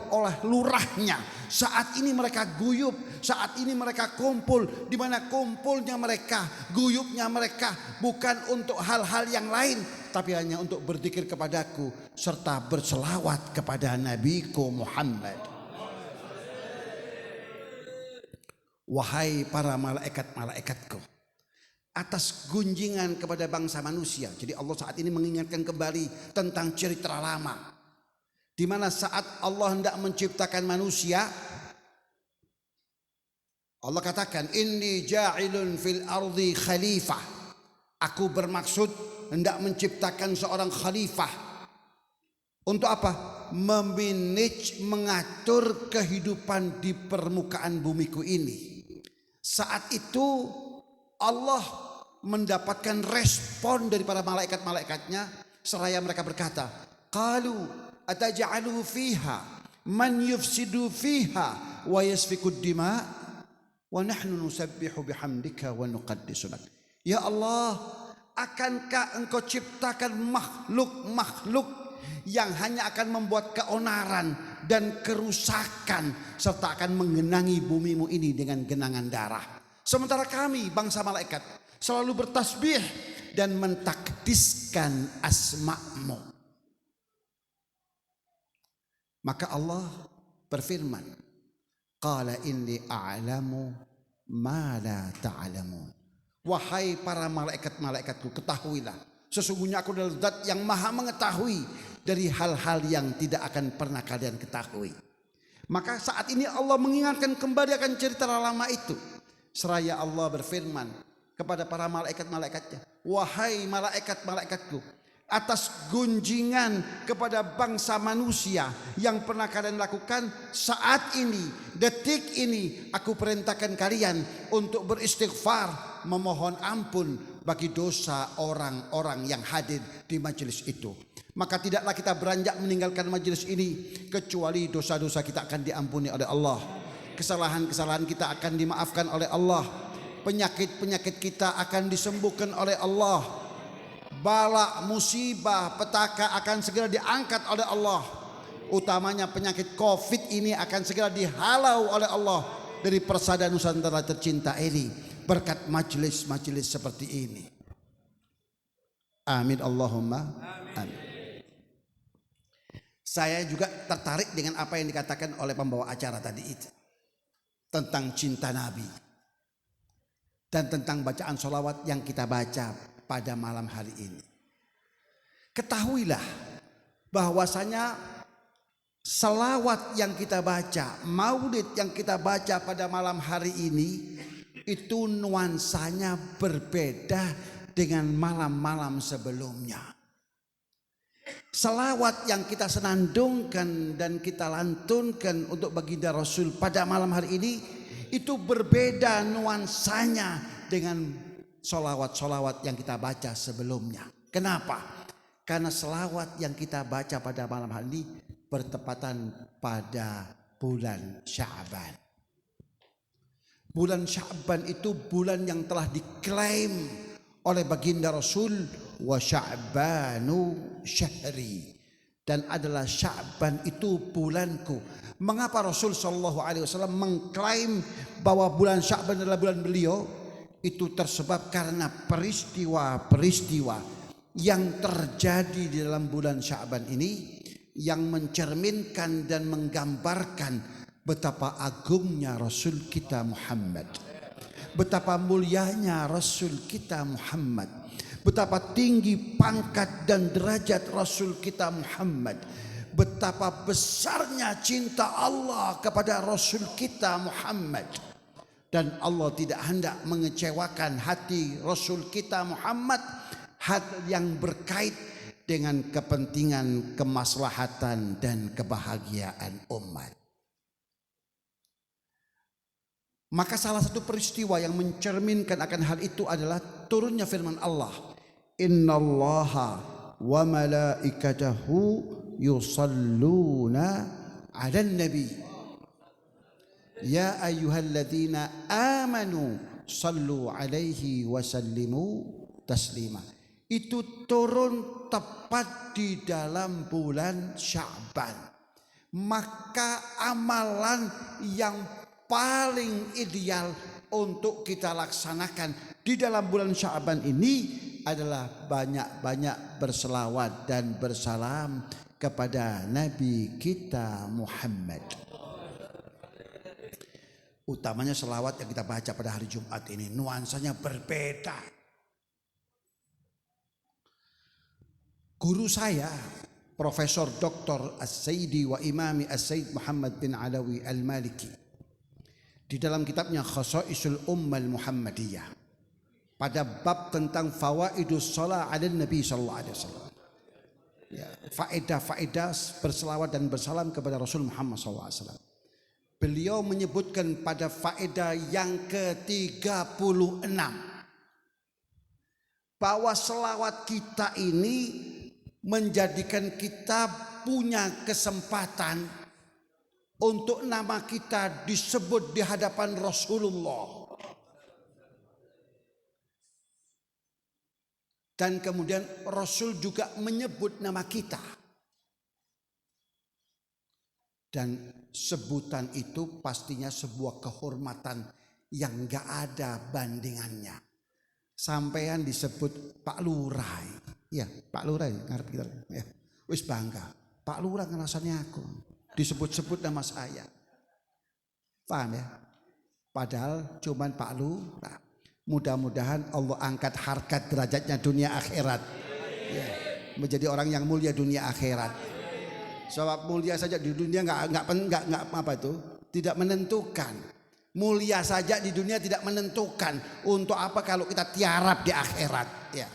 lurahnya, Saat ini mereka guyub, saat ini mereka kumpul. Di mana kumpulnya mereka, guyubnya mereka bukan untuk hal-hal yang lain, tapi hanya untuk berzikir kepadaku serta berselawat kepada Nabiku Muhammad. Wahai para malaikat-malaikatku, atas gunjingan kepada bangsa manusia. Jadi Allah saat ini mengingatkan kembali tentang cerita lama, di mana saat Allah hendak menciptakan manusia, Allah katakan, inni ja'ilun fil ardi khalifah. Aku bermaksud hendak menciptakan seorang khalifah. Untuk apa? Memanage, mengatur kehidupan di permukaan bumiku ini. Saat itu Allah mendapatkan respon dari para malaikat-malaikatnya, seraya mereka berkata, qalu ataj'alu fiha man yufsidu fiha wa yasfikud dima wa nahnu nusabbihu bihamdika wa nuqaddisu lak. Ya Allah, akankah engkau ciptakan makhluk-makhluk yang hanya akan membuat keonaran dan kerusakan serta akan menggenangi bumimu ini dengan genangan darah, sementara kami bangsa malaikat selalu bertasbih dan mentakdiskan asma-Mu. Maka Allah berfirman, qala inni a'lamu ma la ta'lamun. Wahai para malaikat-malaikatku, ketahuilah, sesungguhnya aku adalah zat yang maha mengetahui dari hal-hal yang tidak akan pernah kalian ketahui. Maka saat ini Allah mengingatkan kembali akan cerita lama itu, seraya Allah berfirman kepada para malaikat-malaikatnya, wahai malaikat-malaikatku, atas gunjingan kepada bangsa manusia yang pernah kalian lakukan, saat ini, detik ini, aku perintahkan kalian untuk beristighfar, memohon ampun bagi dosa orang-orang yang hadir di majelis itu. Maka tidaklah kita beranjak meninggalkan majelis ini kecuali dosa-dosa kita akan diampuni oleh Allah, kesalahan-kesalahan kita akan dimaafkan oleh Allah, penyakit-penyakit kita akan disembuhkan oleh Allah, bala, musibah, petaka akan segera diangkat oleh Allah. Utamanya penyakit COVID ini akan segera dihalau oleh Allah dari persada Nusantara tercinta ini berkat majelis-majelis seperti ini. Amin Allahumma amin. Saya juga tertarik dengan apa yang dikatakan oleh pembawa acara tadi itu tentang cinta Nabi dan tentang bacaan sholawat yang kita baca pada malam hari ini. Ketahuilah bahwasanya selawat yang kita baca, maulid yang kita baca pada malam hari ini, itu nuansanya berbeda dengan malam-malam sebelumnya. Selawat yang kita senandungkan dan kita lantunkan untuk baginda Rasul pada malam hari ini, itu berbeda nuansanya dengan solawat-solawat yang kita baca sebelumnya. Kenapa? Karena selawat yang kita baca pada malam hari ini bertepatan pada bulan Sya'ban. Bulan Sya'ban itu bulan yang telah diklaim oleh baginda Rasul, wa Sya'banu syahri, dan adalah Sya'ban itu bulanku. Mengapa Rasul SAW mengklaim bahwa bulan Sya'ban adalah bulan beliau? Itu tersebab karena peristiwa-peristiwa yang terjadi di dalam bulan Sya'ban ini yang mencerminkan dan menggambarkan betapa agungnya Rasul kita Muhammad, betapa mulianya Rasul kita Muhammad, betapa tinggi pangkat dan derajat Rasul kita Muhammad, betapa besarnya cinta Allah kepada Rasul kita Muhammad. Dan Allah tidak hendak mengecewakan hati Rasul kita Muhammad, hati yang berkait dengan kepentingan, kemaslahatan dan kebahagiaan umat. Maka salah satu peristiwa yang mencerminkan akan hal itu adalah turunnya firman Allah, innallaha wa malaikatahu yusalluna 'alan nabi ya ayyuhalladzina amanu sallu 'alaihi wa sallimu taslima. Itu turun tepat di dalam bulan Sya'ban, maka amalan yang paling ideal untuk kita laksanakan di dalam bulan Sya'ban ini adalah banyak-banyak berselawat dan bersalam kepada Nabi kita Muhammad. Utamanya selawat yang kita baca pada hari Jumat ini nuansanya berbeda. Guru saya Profesor Dr. As-Sayyidi wa Imami As-Sayyid Muhammad bin Alawi Al-Maliki di dalam kitabnya Khasaisul Ummah Muhammadiyah pada bab tentang fawaidus shalah 'alan Nabi sallallahu alaihi wasallam. Ya, faedah-faedah berselawat dan bersalam kepada Rasul Muhammad sallallahu alaihi wasallam. Beliau menyebutkan pada faedah yang ke-36 bahwa selawat kita ini menjadikan kita punya kesempatan untuk nama kita disebut di hadapan Rasulullah. Dan kemudian Rasul juga menyebut nama kita. Dan sebutan itu pastinya sebuah kehormatan yang gak ada bandingannya. Sampean disebut Pak Lurah. Ya, Pak Lurah ngarep kita. Ya, wis bangga. Pak Lurah ngerasanya aku. Disebut-sebut nama saya. Paham ya? Padahal cuman Pak Lurah. Mudah-mudahan Allah angkat harkat derajatnya dunia akhirat. Ya, menjadi orang yang mulia dunia akhirat. Sebab mulia saja di dunia nggak apa itu, tidak menentukan. Mulia saja di dunia tidak menentukan. Untuk apa kalau kita tiarap di akhirat? Ya.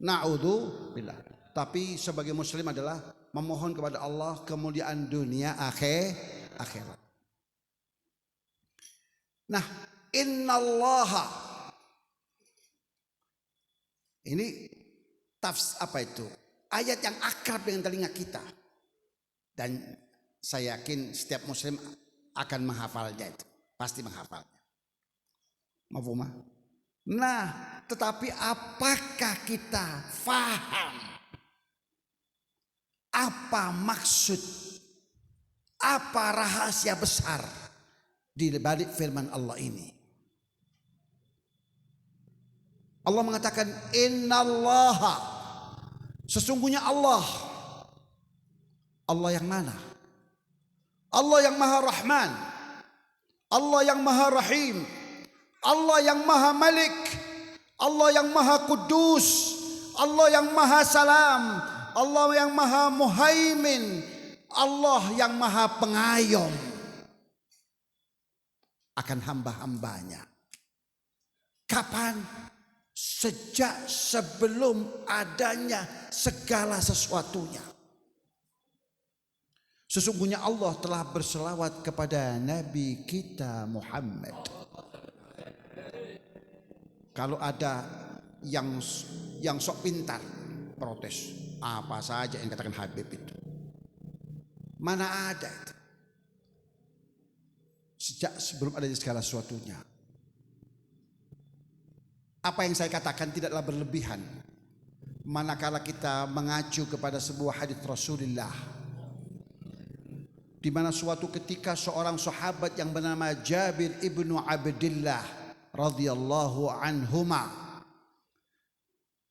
Na'udzubillah. Tapi sebagai muslim adalah memohon kepada Allah kemuliaan dunia akhirat. Nah, innallaha. Ini apa itu? Ayat yang akrab dengan telinga kita. Dan saya yakin setiap muslim akan menghafalnya itu. Pasti menghafalnya. Mafhumah? Nah, tetapi apakah kita faham apa maksud, apa rahasia besar di balik firman Allah ini? Allah mengatakan innallaha, sesungguhnya Allah yang mana? Allah yang Maha Rahman, Allah yang Maha Rahim, Allah yang Maha Malik, Allah yang Maha Kudus, Allah yang Maha Salam, Allah yang Maha Muhaimin, Allah yang Maha Pengayom akan hamba-hambanya. Kapan? Sejak sebelum adanya segala sesuatunya. Sesungguhnya Allah telah berselawat kepada Nabi kita Muhammad. Kalau ada yang sok pintar protes, apa saja yang katakan Habib itu. Mana ada itu? Sejak sebelum adanya segala sesuatunya. Apa yang saya katakan tidaklah berlebihan. Manakala kita mengacu kepada sebuah hadis Rasulullah, di mana suatu ketika seorang sahabat yang bernama Jabir ibnu Abdillah radhiyallahu anhuma,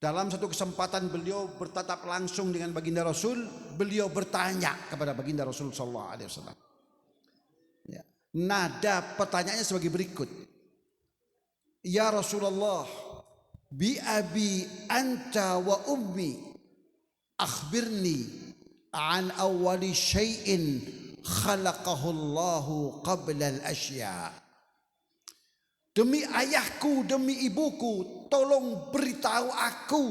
dalam satu kesempatan beliau bertatap langsung dengan baginda Rasul, beliau bertanya kepada baginda Rasul sallallahu alaihi wasallam. Ya. Nada pertanyaannya sebagai berikut. Ya Rasulullah, bi abi anta wa ummi akhbirni an awwali syai'in khalaqahu Allahu qabla al-asya. Demi ayahku, demi ibuku, tolong beritahu aku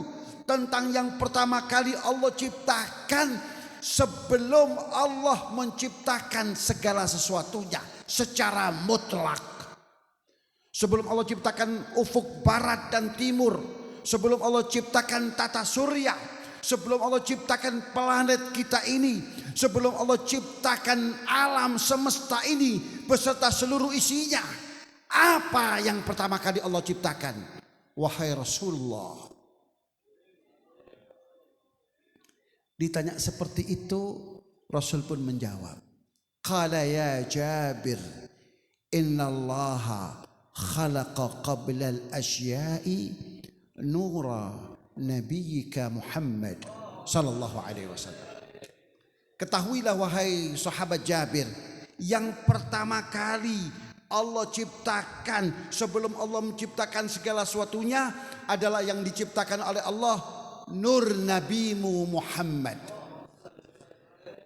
tentang yang pertama kali Allah ciptakan sebelum Allah menciptakan segala sesuatunya secara mutlak. Sebelum Allah ciptakan ufuk barat dan timur, sebelum Allah ciptakan tata surya, sebelum Allah ciptakan planet kita ini, sebelum Allah ciptakan alam semesta ini beserta seluruh isinya, apa yang pertama kali Allah ciptakan? Wahai Rasulullah, ditanya seperti itu, Rasul pun menjawab, qala ya Jabir, innallaha khalaqa qabla al-asya'i nura nabiyyika Muhammad sallallahu alaihi wasallam. Ketahuilah wahai sahabat Jabir, yang pertama kali Allah ciptakan sebelum Allah menciptakan segala sesuatunya adalah yang diciptakan oleh Allah, nur nabimu Muhammad.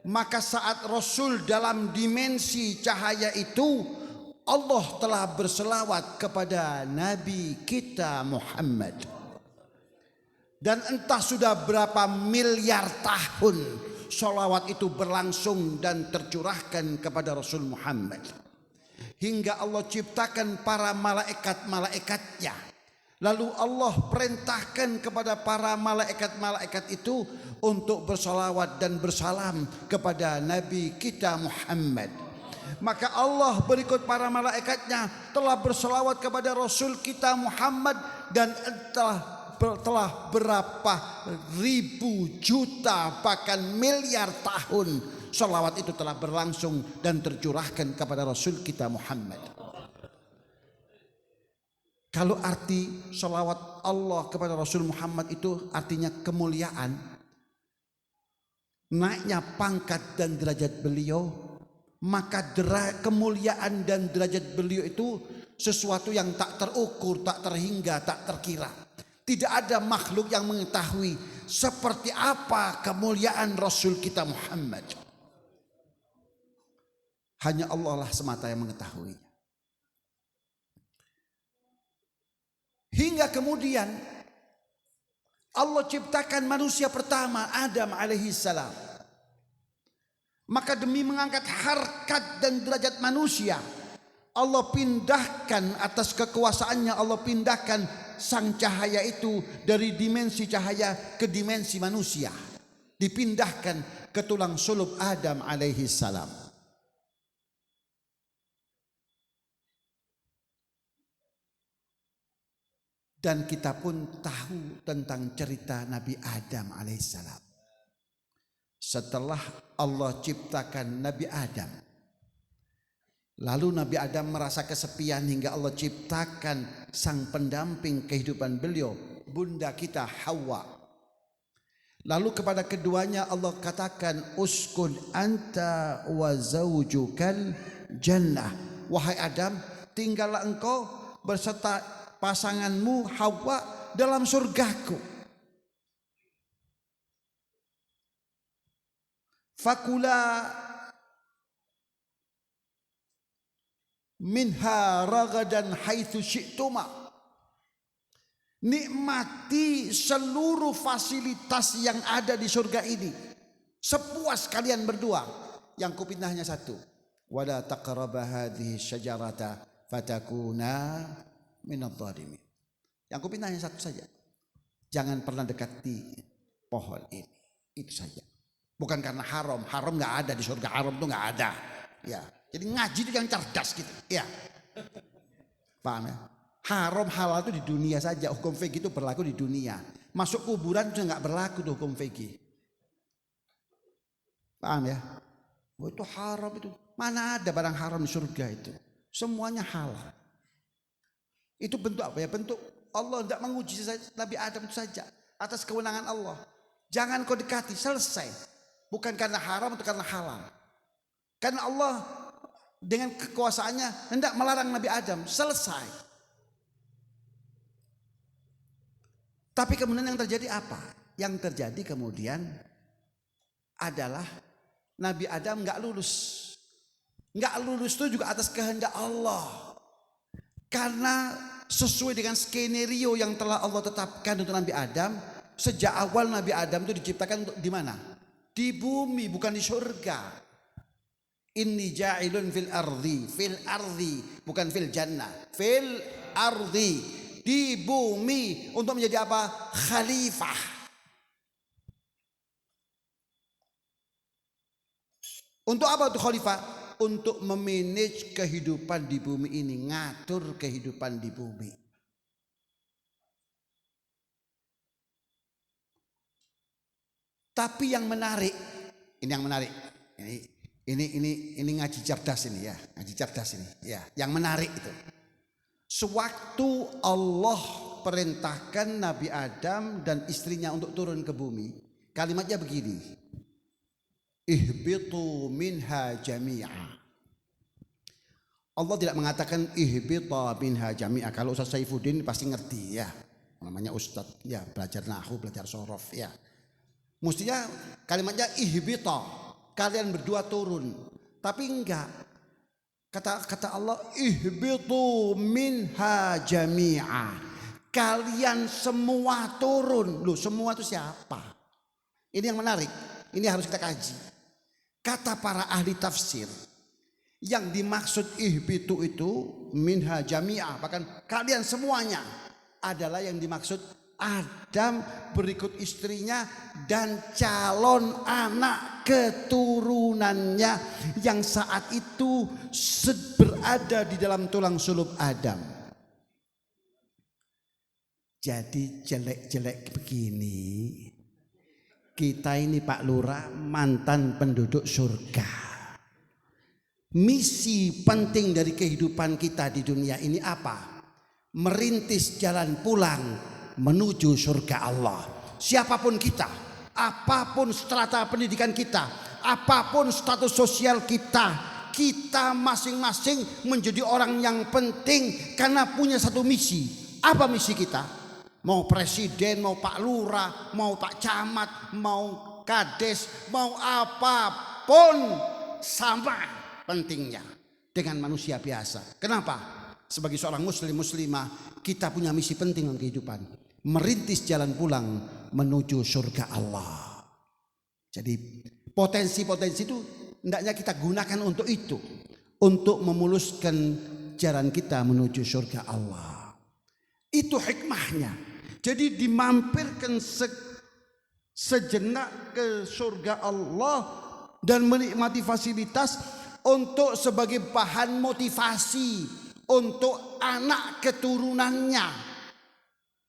Maka saat Rasul dalam dimensi cahaya itu, Allah telah berselawat kepada Nabi kita Muhammad. Dan entah sudah berapa miliar tahun selawat itu berlangsung dan tercurahkan kepada Rasul Muhammad. Hingga Allah ciptakan para malaikat-malaikatnya. Lalu Allah perintahkan kepada para malaikat-malaikat itu untuk bersalawat dan bersalam kepada Nabi kita Muhammad. Maka Allah berikut para malaikatnya telah bersalawat kepada Rasul kita Muhammad, dan telah berapa ribu juta bahkan miliar tahun salawat itu telah berlangsung dan tercurahkan kepada Rasul kita Muhammad. Kalau arti salawat Allah kepada Rasul Muhammad itu artinya kemuliaan, naiknya pangkat dan derajat beliau, maka kemuliaan dan derajat beliau itu sesuatu yang tak terukur, tak terhingga, tak terkira. Tidak ada makhluk yang mengetahui seperti apa kemuliaan Rasul kita Muhammad. Hanya Allah lah semata yang mengetahuinya. Hingga kemudian Allah ciptakan manusia pertama, Adam alaihi salam. Maka demi mengangkat harkat dan derajat manusia, Allah pindahkan atas kekuasaannya, Allah pindahkan sang cahaya itu dari dimensi cahaya ke dimensi manusia. Dipindahkan ke tulang sulub Adam alaihi salam. Dan kita pun tahu tentang cerita Nabi Adam alaihissalam. Setelah Allah ciptakan Nabi Adam, lalu Nabi Adam merasa kesepian hingga Allah ciptakan sang pendamping kehidupan beliau, bunda kita Hawa. Lalu kepada keduanya Allah katakan, uskun anta wa zawjukal jannah. Wahai Adam, tinggallah engkau berserta pasanganmu Hawa dalam surgaku. Fakula minha ragadan haitsu syi'tuma. Nikmati seluruh fasilitas yang ada di surga ini sepuas kalian berdua. Yang kupindahnya satu, wala taqraba hadhihi syajarata fatakuna minadh dhalimin. Yang kupindahnya satu saja, jangan pernah dekati pohon ini. Itu saja. Bukan karena haram, haram nggak ada di surga, haram tuh nggak ada. Ya, jadi ngaji itu yang cerdas gitu. Ya, paham ya? Haram halal itu di dunia saja, hukum fikih itu berlaku di dunia. Masuk kuburan itu nggak berlaku tuh hukum fikih. Paham ya? Oh, itu haram itu. Mana ada barang haram di surga itu? Semuanya halal. Itu bentuk apa ya? Bentuk Allah tidak menguji Nabi Adam itu saja atas kewenangan Allah. Jangan kau dekati, selesai. Bukan karena haram atau karena halal. Karena Allah dengan kekuasaannya hendak melarang Nabi Adam, selesai. Tapi kemudian yang terjadi apa? Yang terjadi kemudian adalah Nabi Adam nggak lulus. Nggak lulus itu juga atas kehendak Allah. Karena sesuai dengan skenario yang telah Allah tetapkan untuk Nabi Adam, sejak awal Nabi Adam itu diciptakan di mana? Di bumi, bukan di surga. Inni ja'ilun fil ardi, bukan fil jannah, fil ardi, di bumi untuk menjadi apa? Khalifah. Untuk apa itu khalifah? Untuk memanage kehidupan di bumi ini, ngatur kehidupan di bumi. Tapi yang menarik, ini yang menarik. Ini ngaji cerdas ini ya, ngaji cerdas ini ya. Yang menarik itu, sewaktu Allah perintahkan Nabi Adam dan istrinya untuk turun ke bumi, kalimatnya begini, ihbitu minha jami'a. Allah tidak mengatakan ihbita minha jami'a. Kalau Ustaz Saifuddin pasti ngerti ya, namanya Ustaz ya, belajar nahwu, belajar sorof ya. Mestinya kalimatnya ihbita, kalian berdua turun. Tapi enggak. Kata Allah, ihbitu minha jami'a. Kalian semua turun. Loh, semua itu siapa? Ini yang menarik. Ini harus kita kaji. Kata para ahli tafsir, yang dimaksud ihbitu itu minha jami'a, bahkan kalian semuanya, adalah yang dimaksud Adam berikut istrinya dan calon anak keturunannya yang saat itu berada di dalam tulang sulub Adam. Jadi jelek-jelek begini, kita ini Pak Lurah mantan penduduk surga. Misi penting dari kehidupan kita di dunia ini apa? Merintis jalan pulang menuju surga Allah. Siapapun kita, apapun strata pendidikan kita, apapun status sosial kita, kita masing-masing menjadi orang yang penting karena punya satu misi. Apa misi kita? Mau presiden, mau Pak Lurah, mau Pak Camat, mau Kades, mau apapun, sama pentingnya dengan manusia biasa. Kenapa? Sebagai seorang muslimah, kita punya misi penting dalam kehidupan, merintis jalan pulang menuju surga Allah. Jadi potensi-potensi itu hendaknya kita gunakan untuk itu, untuk memuluskan jalan kita menuju surga Allah. Itu hikmahnya. Jadi dimampirkan sejenak ke surga Allah dan menikmati fasilitas untuk sebagai bahan motivasi untuk anak keturunannya,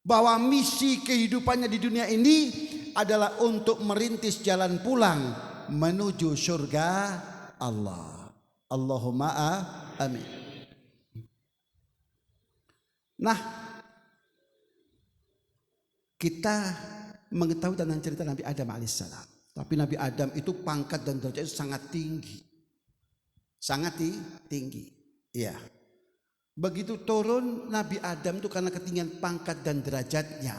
bahwa misi kehidupannya di dunia ini adalah untuk merintis jalan pulang menuju surga Allah. Allahumma amin. Nah, kita mengetahui tentang cerita Nabi Adam alaihissalam. Tapi Nabi Adam itu pangkat dan derajatnya sangat tinggi. Sangat tinggi. Iya. Begitu turun Nabi Adam itu karena ketinggian pangkat dan derajatnya,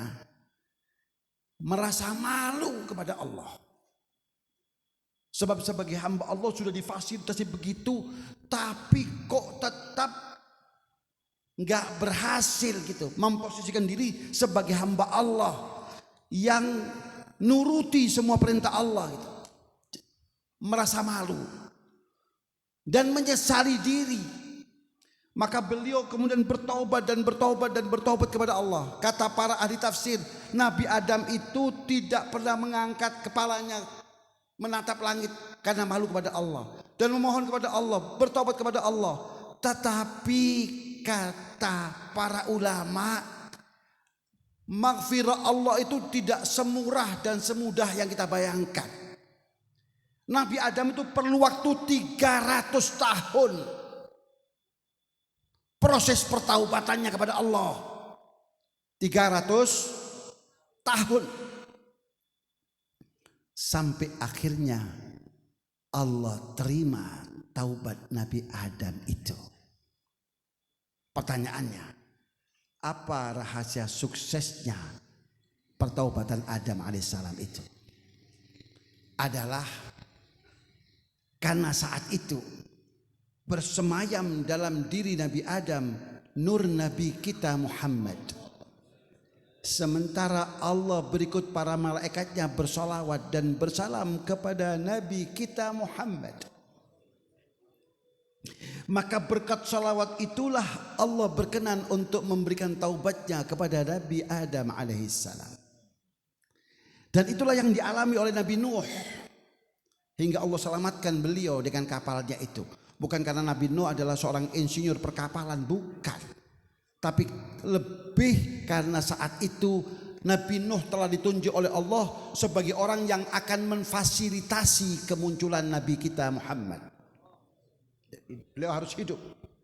merasa malu kepada Allah. Sebab sebagai hamba Allah sudah difasilitasi begitu, tapi kok tetap nggak berhasil gitu memposisikan diri sebagai hamba Allah yang nuruti semua perintah Allah gitu. Merasa malu dan menyesali diri. Maka beliau kemudian bertaubat kepada Allah. Kata para ahli tafsir, Nabi Adam itu tidak pernah mengangkat kepalanya menatap langit karena malu kepada Allah dan memohon kepada Allah, bertaubat kepada Allah. Tetapi kata para ulama, maghfirah Allah itu tidak semurah dan semudah yang kita bayangkan. Nabi Adam itu perlu waktu 300 tahun proses pertaubatannya kepada Allah. 300 tahun. Sampai akhirnya Allah terima taubat Nabi Adam itu. Pertanyaannya, apa rahasia suksesnya pertaubatan Adam alaihissalam itu? Adalah karena saat itu bersemayam dalam diri Nabi Adam nur Nabi kita Muhammad. Sementara Allah berikut para malaikatnya bersolawat dan bersalam kepada Nabi kita Muhammad. Maka berkat salawat itulah Allah berkenan untuk memberikan taubatnya kepada Nabi Adam alaihissalam. Dan itulah yang dialami oleh Nabi Nuh. Hingga Allah selamatkan beliau dengan kapalnya itu. Bukan karena Nabi Nuh adalah seorang insinyur perkapalan, bukan. Tapi lebih karena saat itu Nabi Nuh telah ditunjuk oleh Allah sebagai orang yang akan memfasilitasi kemunculan Nabi kita Muhammad. Beliau harus hidup,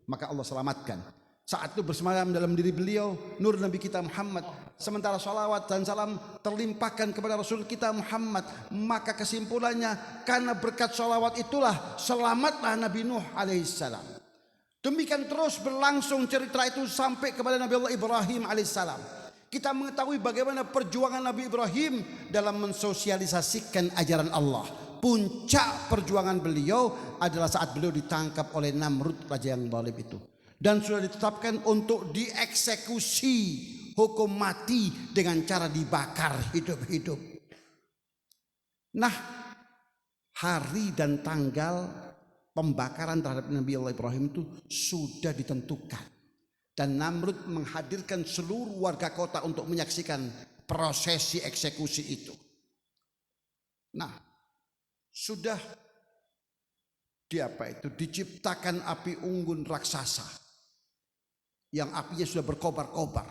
maka Allah selamatkan. Saat itu bersemayam dalam diri beliau nur Nabi kita Muhammad. Sementara salawat dan salam terlimpahkan kepada Rasul kita Muhammad. Maka kesimpulannya, karena berkat salawat itulah selamatlah Nabi Nuh alaihissalam. Demikian terus berlangsung cerita itu sampai kepada Nabi Allah Ibrahim alaihissalam. Kita mengetahui bagaimana perjuangan Nabi Ibrahim dalam mensosialisasikan ajaran Allah. Puncak perjuangan beliau adalah saat beliau ditangkap oleh Namrud, raja yang zalim itu. Dan sudah ditetapkan untuk dieksekusi hukum mati dengan cara dibakar hidup-hidup. Nah, hari dan tanggal pembakaran terhadap Nabi Allah Ibrahim itu sudah ditentukan. Dan Namrud menghadirkan seluruh warga kota untuk menyaksikan prosesi eksekusi itu. Nah, sudah diciptakan api unggun raksasa yang apinya sudah berkobar-kobar.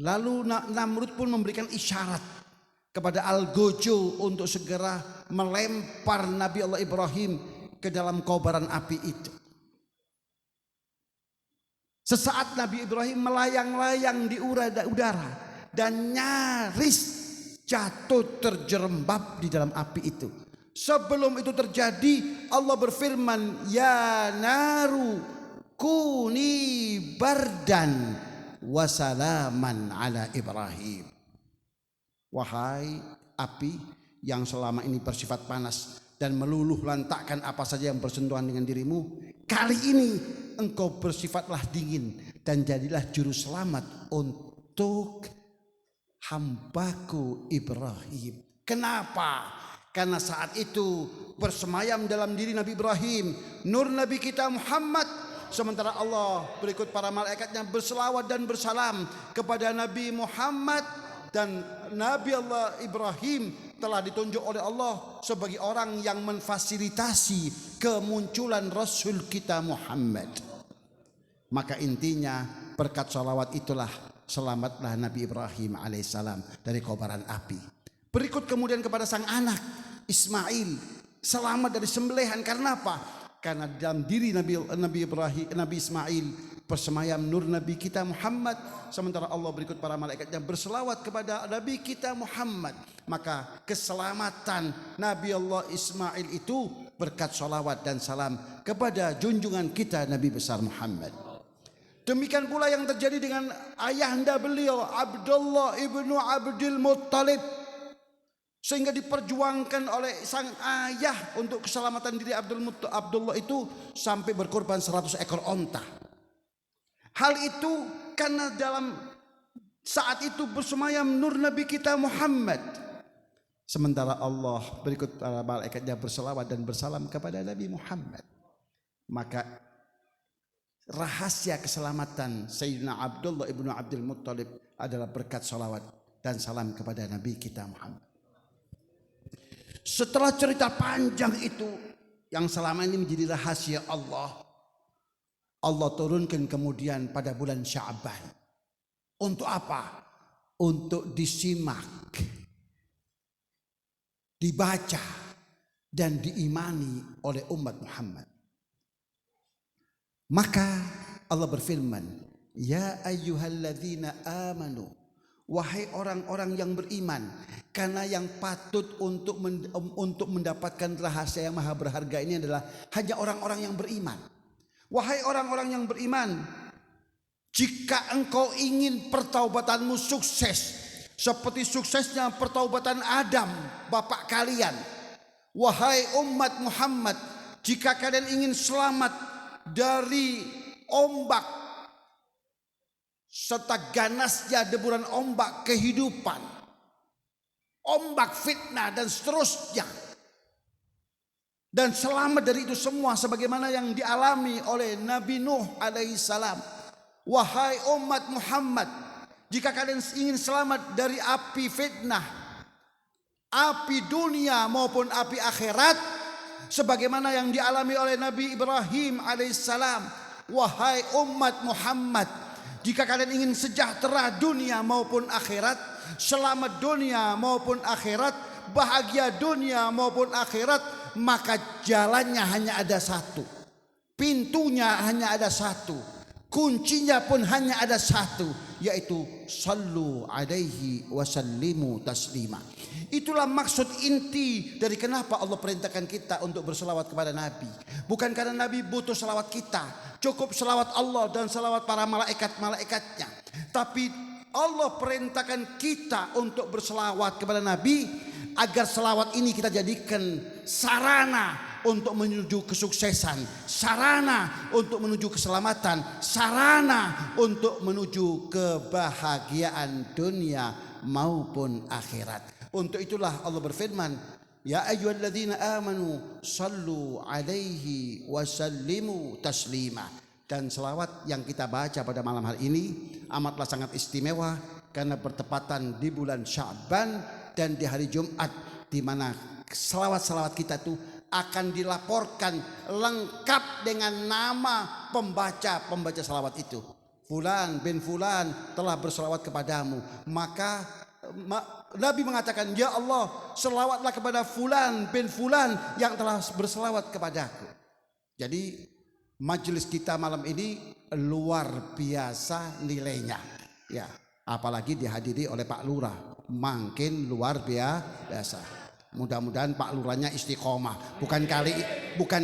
Lalu Namrud pun memberikan isyarat kepada Al-Gojo untuk segera melempar Nabi Allah Ibrahim ke dalam kobaran api itu. Sesaat Nabi Ibrahim melayang-layang di udara dan nyaris jatuh terjerembab di dalam api itu. Sebelum itu terjadi, Allah berfirman, "Ya naru kuni bardan wasalaman ala Ibrahim." Wahai api yang selama ini bersifat panas dan meluluh lantakkan apa saja yang bersentuhan dengan dirimu, kali ini engkau bersifatlah dingin dan jadilah juru selamat untuk hambaku Ibrahim. Kenapa? Karena saat itu bersemayam dalam diri Nabi Ibrahim nur Nabi kita Muhammad. Sementara Allah berikut para malaikatnya berselawat dan bersalam kepada Nabi Muhammad. Dan Nabi Allah Ibrahim telah ditunjuk oleh Allah sebagai orang yang memfasilitasi kemunculan Rasul kita Muhammad. Maka intinya berkat salawat itulah selamatlah Nabi Ibrahim alaihissalam dari kobaran api. Berikut kemudian kepada sang anak Ismail selamat dari sembelihan. Karena apa? Karena dalam diri Nabi Ismail bersemayam nur Nabi kita Muhammad. Sementara Allah berikut para malaikatnya berselawat kepada Nabi kita Muhammad. Maka keselamatan Nabi Allah Ismail itu berkat salawat dan salam kepada junjungan kita Nabi besar Muhammad. Demikian pula yang terjadi dengan ayahanda beliau Abdullah ibnu Abdul Muttalib, sehingga diperjuangkan oleh sang ayah untuk keselamatan diri Abdullah itu sampai berkorban 100 ekor onta. Hal itu karena dalam saat itu bersemayam nur Nabi kita Muhammad. Sementara Allah berikut para malaikatnya berselawat dan bersalam kepada Nabi Muhammad. Maka rahasia keselamatan Sayyidina Abdullah ibnu Abdul Muttalib adalah berkat salawat dan salam kepada Nabi kita Muhammad. Setelah cerita panjang itu yang selama ini menjadi rahasia Allah, Allah turunkan kemudian pada bulan Sya'ban. Untuk apa? Untuk disimak, dibaca dan diimani oleh umat Muhammad. Maka Allah berfirman, "Ya ayyuhalladzina amanu," wahai orang-orang yang beriman. Karena yang patut untuk mendapatkan rahasia yang maha berharga ini adalah hanya orang-orang yang beriman. Wahai orang-orang yang beriman, jika engkau ingin pertaubatanmu sukses seperti suksesnya pertaubatan Adam bapak kalian, wahai umat Muhammad, jika kalian ingin selamat dari ombak serta ganasnya deburan ombak kehidupan, ombak fitnah dan seterusnya, dan selamat dari itu semua sebagaimana yang dialami oleh Nabi Nuh alaihissalam, wahai umat Muhammad, jika kalian ingin selamat dari api fitnah, api dunia maupun api akhirat, sebagaimana yang dialami oleh Nabi Ibrahim alaihissalam, wahai umat Muhammad, Jika kalian ingin sejahtera dunia maupun akhirat, selamat dunia maupun akhirat, bahagia dunia maupun akhirat, maka jalannya hanya ada satu, pintunya hanya ada satu, kuncinya pun hanya ada satu, yaitu sallu alaihi wasallimu taslima. Itulah maksud inti dari kenapa Allah perintahkan kita untuk berselawat kepada Nabi. Bukan karena Nabi butuh selawat kita, cukup selawat Allah dan selawat para malaikat-malaikatnya. Tapi Allah perintahkan kita untuk berselawat kepada Nabi agar selawat ini kita jadikan sarana untuk menuju kesuksesan, sarana untuk menuju keselamatan, sarana untuk menuju kebahagiaan dunia maupun akhirat. Untuk itulah Allah berfirman, ya ayyuhalladzina amanu sallu alaihi wasallimu taslima. Dan selawat yang kita baca pada malam hari ini amatlah sangat istimewa karena bertepatan di bulan Sya'ban dan di hari Jumat, di mana selawat-selawat kita itu akan dilaporkan lengkap dengan nama pembaca selawat itu. Fulan bin Fulan telah berselawat kepadamu. Maka Nabi mengatakan, ya Allah, selawatlah kepada Fulan bin Fulan yang telah berselawat kepadaku. Jadi majelis kita malam ini luar biasa nilainya, ya, apalagi dihadiri oleh Pak Lurah, makin luar biasa. Mudah-mudahan Pak Lurahnya istiqomah, bukan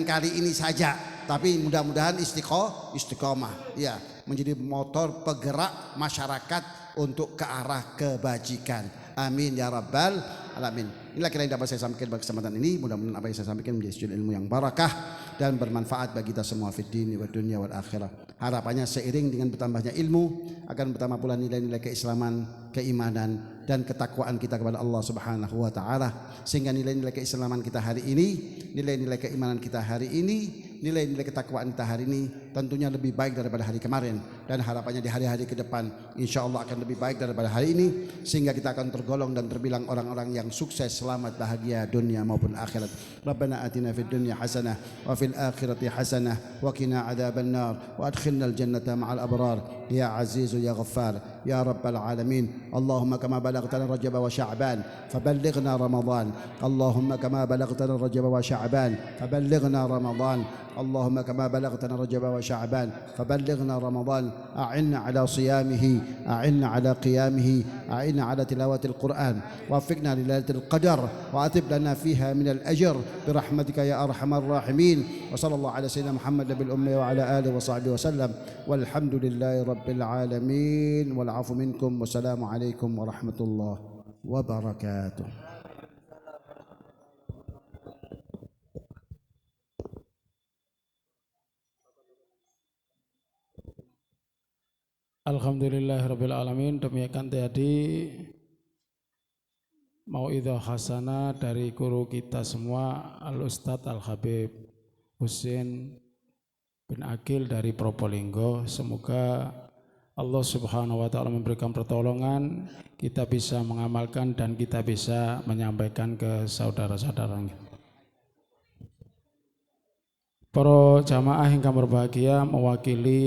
kali ini saja, tapi mudah-mudahan istiqomah, ya, menjadi motor penggerak masyarakat untuk ke arah kebajikan. Amin ya rabbal alamin. Inilah kira yang dapat saya sampaikan pada kesempatan ini. Mudah-mudahan apa yang saya sampaikan menjadi sumber ilmu yang barakah dan bermanfaat bagi kita semua fid dini wad dunya wal akhirah. Harapannya seiring dengan bertambahnya ilmu akan bertambah pula nilai-nilai keislaman, keimanan dan ketakwaan kita kepada Allah Subhanahu wa taala, sehingga nilai-nilai keislaman kita hari ini, nilai-nilai keimanan kita hari ini, nilai-nilai ketakwaan kita hari ini tentunya lebih baik daripada hari kemarin, dan harapannya di hari-hari ke depan insyaallah akan lebih baik daripada hari ini, sehingga kita akan tergolong dan terbilang orang-orang yang sukses, selamat, bahagia dunia maupun akhirat. Rabbana atina fid dunya hasanah wa fil akhirati hasanah wa qina adzabannar wa adkhilnal jannata ma'al abrar ya azizu ya ghaffar ya rabbal alamin. Allahumma kama balaghtana rajab wa sya'ban faballighna ramadan. Allahumma kama balaghtana rajab wa sya'ban faballighna ramadan. اللهم كما بلغتنا رجب وشعبان فبلغنا رمضان. أعنا على صيامه، أعنا على قيامه، أعنا على تلاوة القرآن، وفقنا لليلة القدر وأتب لنا فيها من الأجر برحمتك يا أرحم الراحمين. وصلى الله على سيدنا محمد بالأمة وعلى آله وصحبه وسلم، والحمد لله رب العالمين، والعفو منكم، والسلام عليكم ورحمة الله وبركاته. Alhamdulillahirabbil alamin. Demikian tadi mauidhah hasanah dari guru kita semua, Al Ustadz Al Habib Husin bin Akil dari Probolinggo. Semoga Allah Subhanahu wa taala memberikan pertolongan, kita bisa mengamalkan dan kita bisa menyampaikan ke saudara-saudaranya. Para jamaah yang berbahagia, mewakili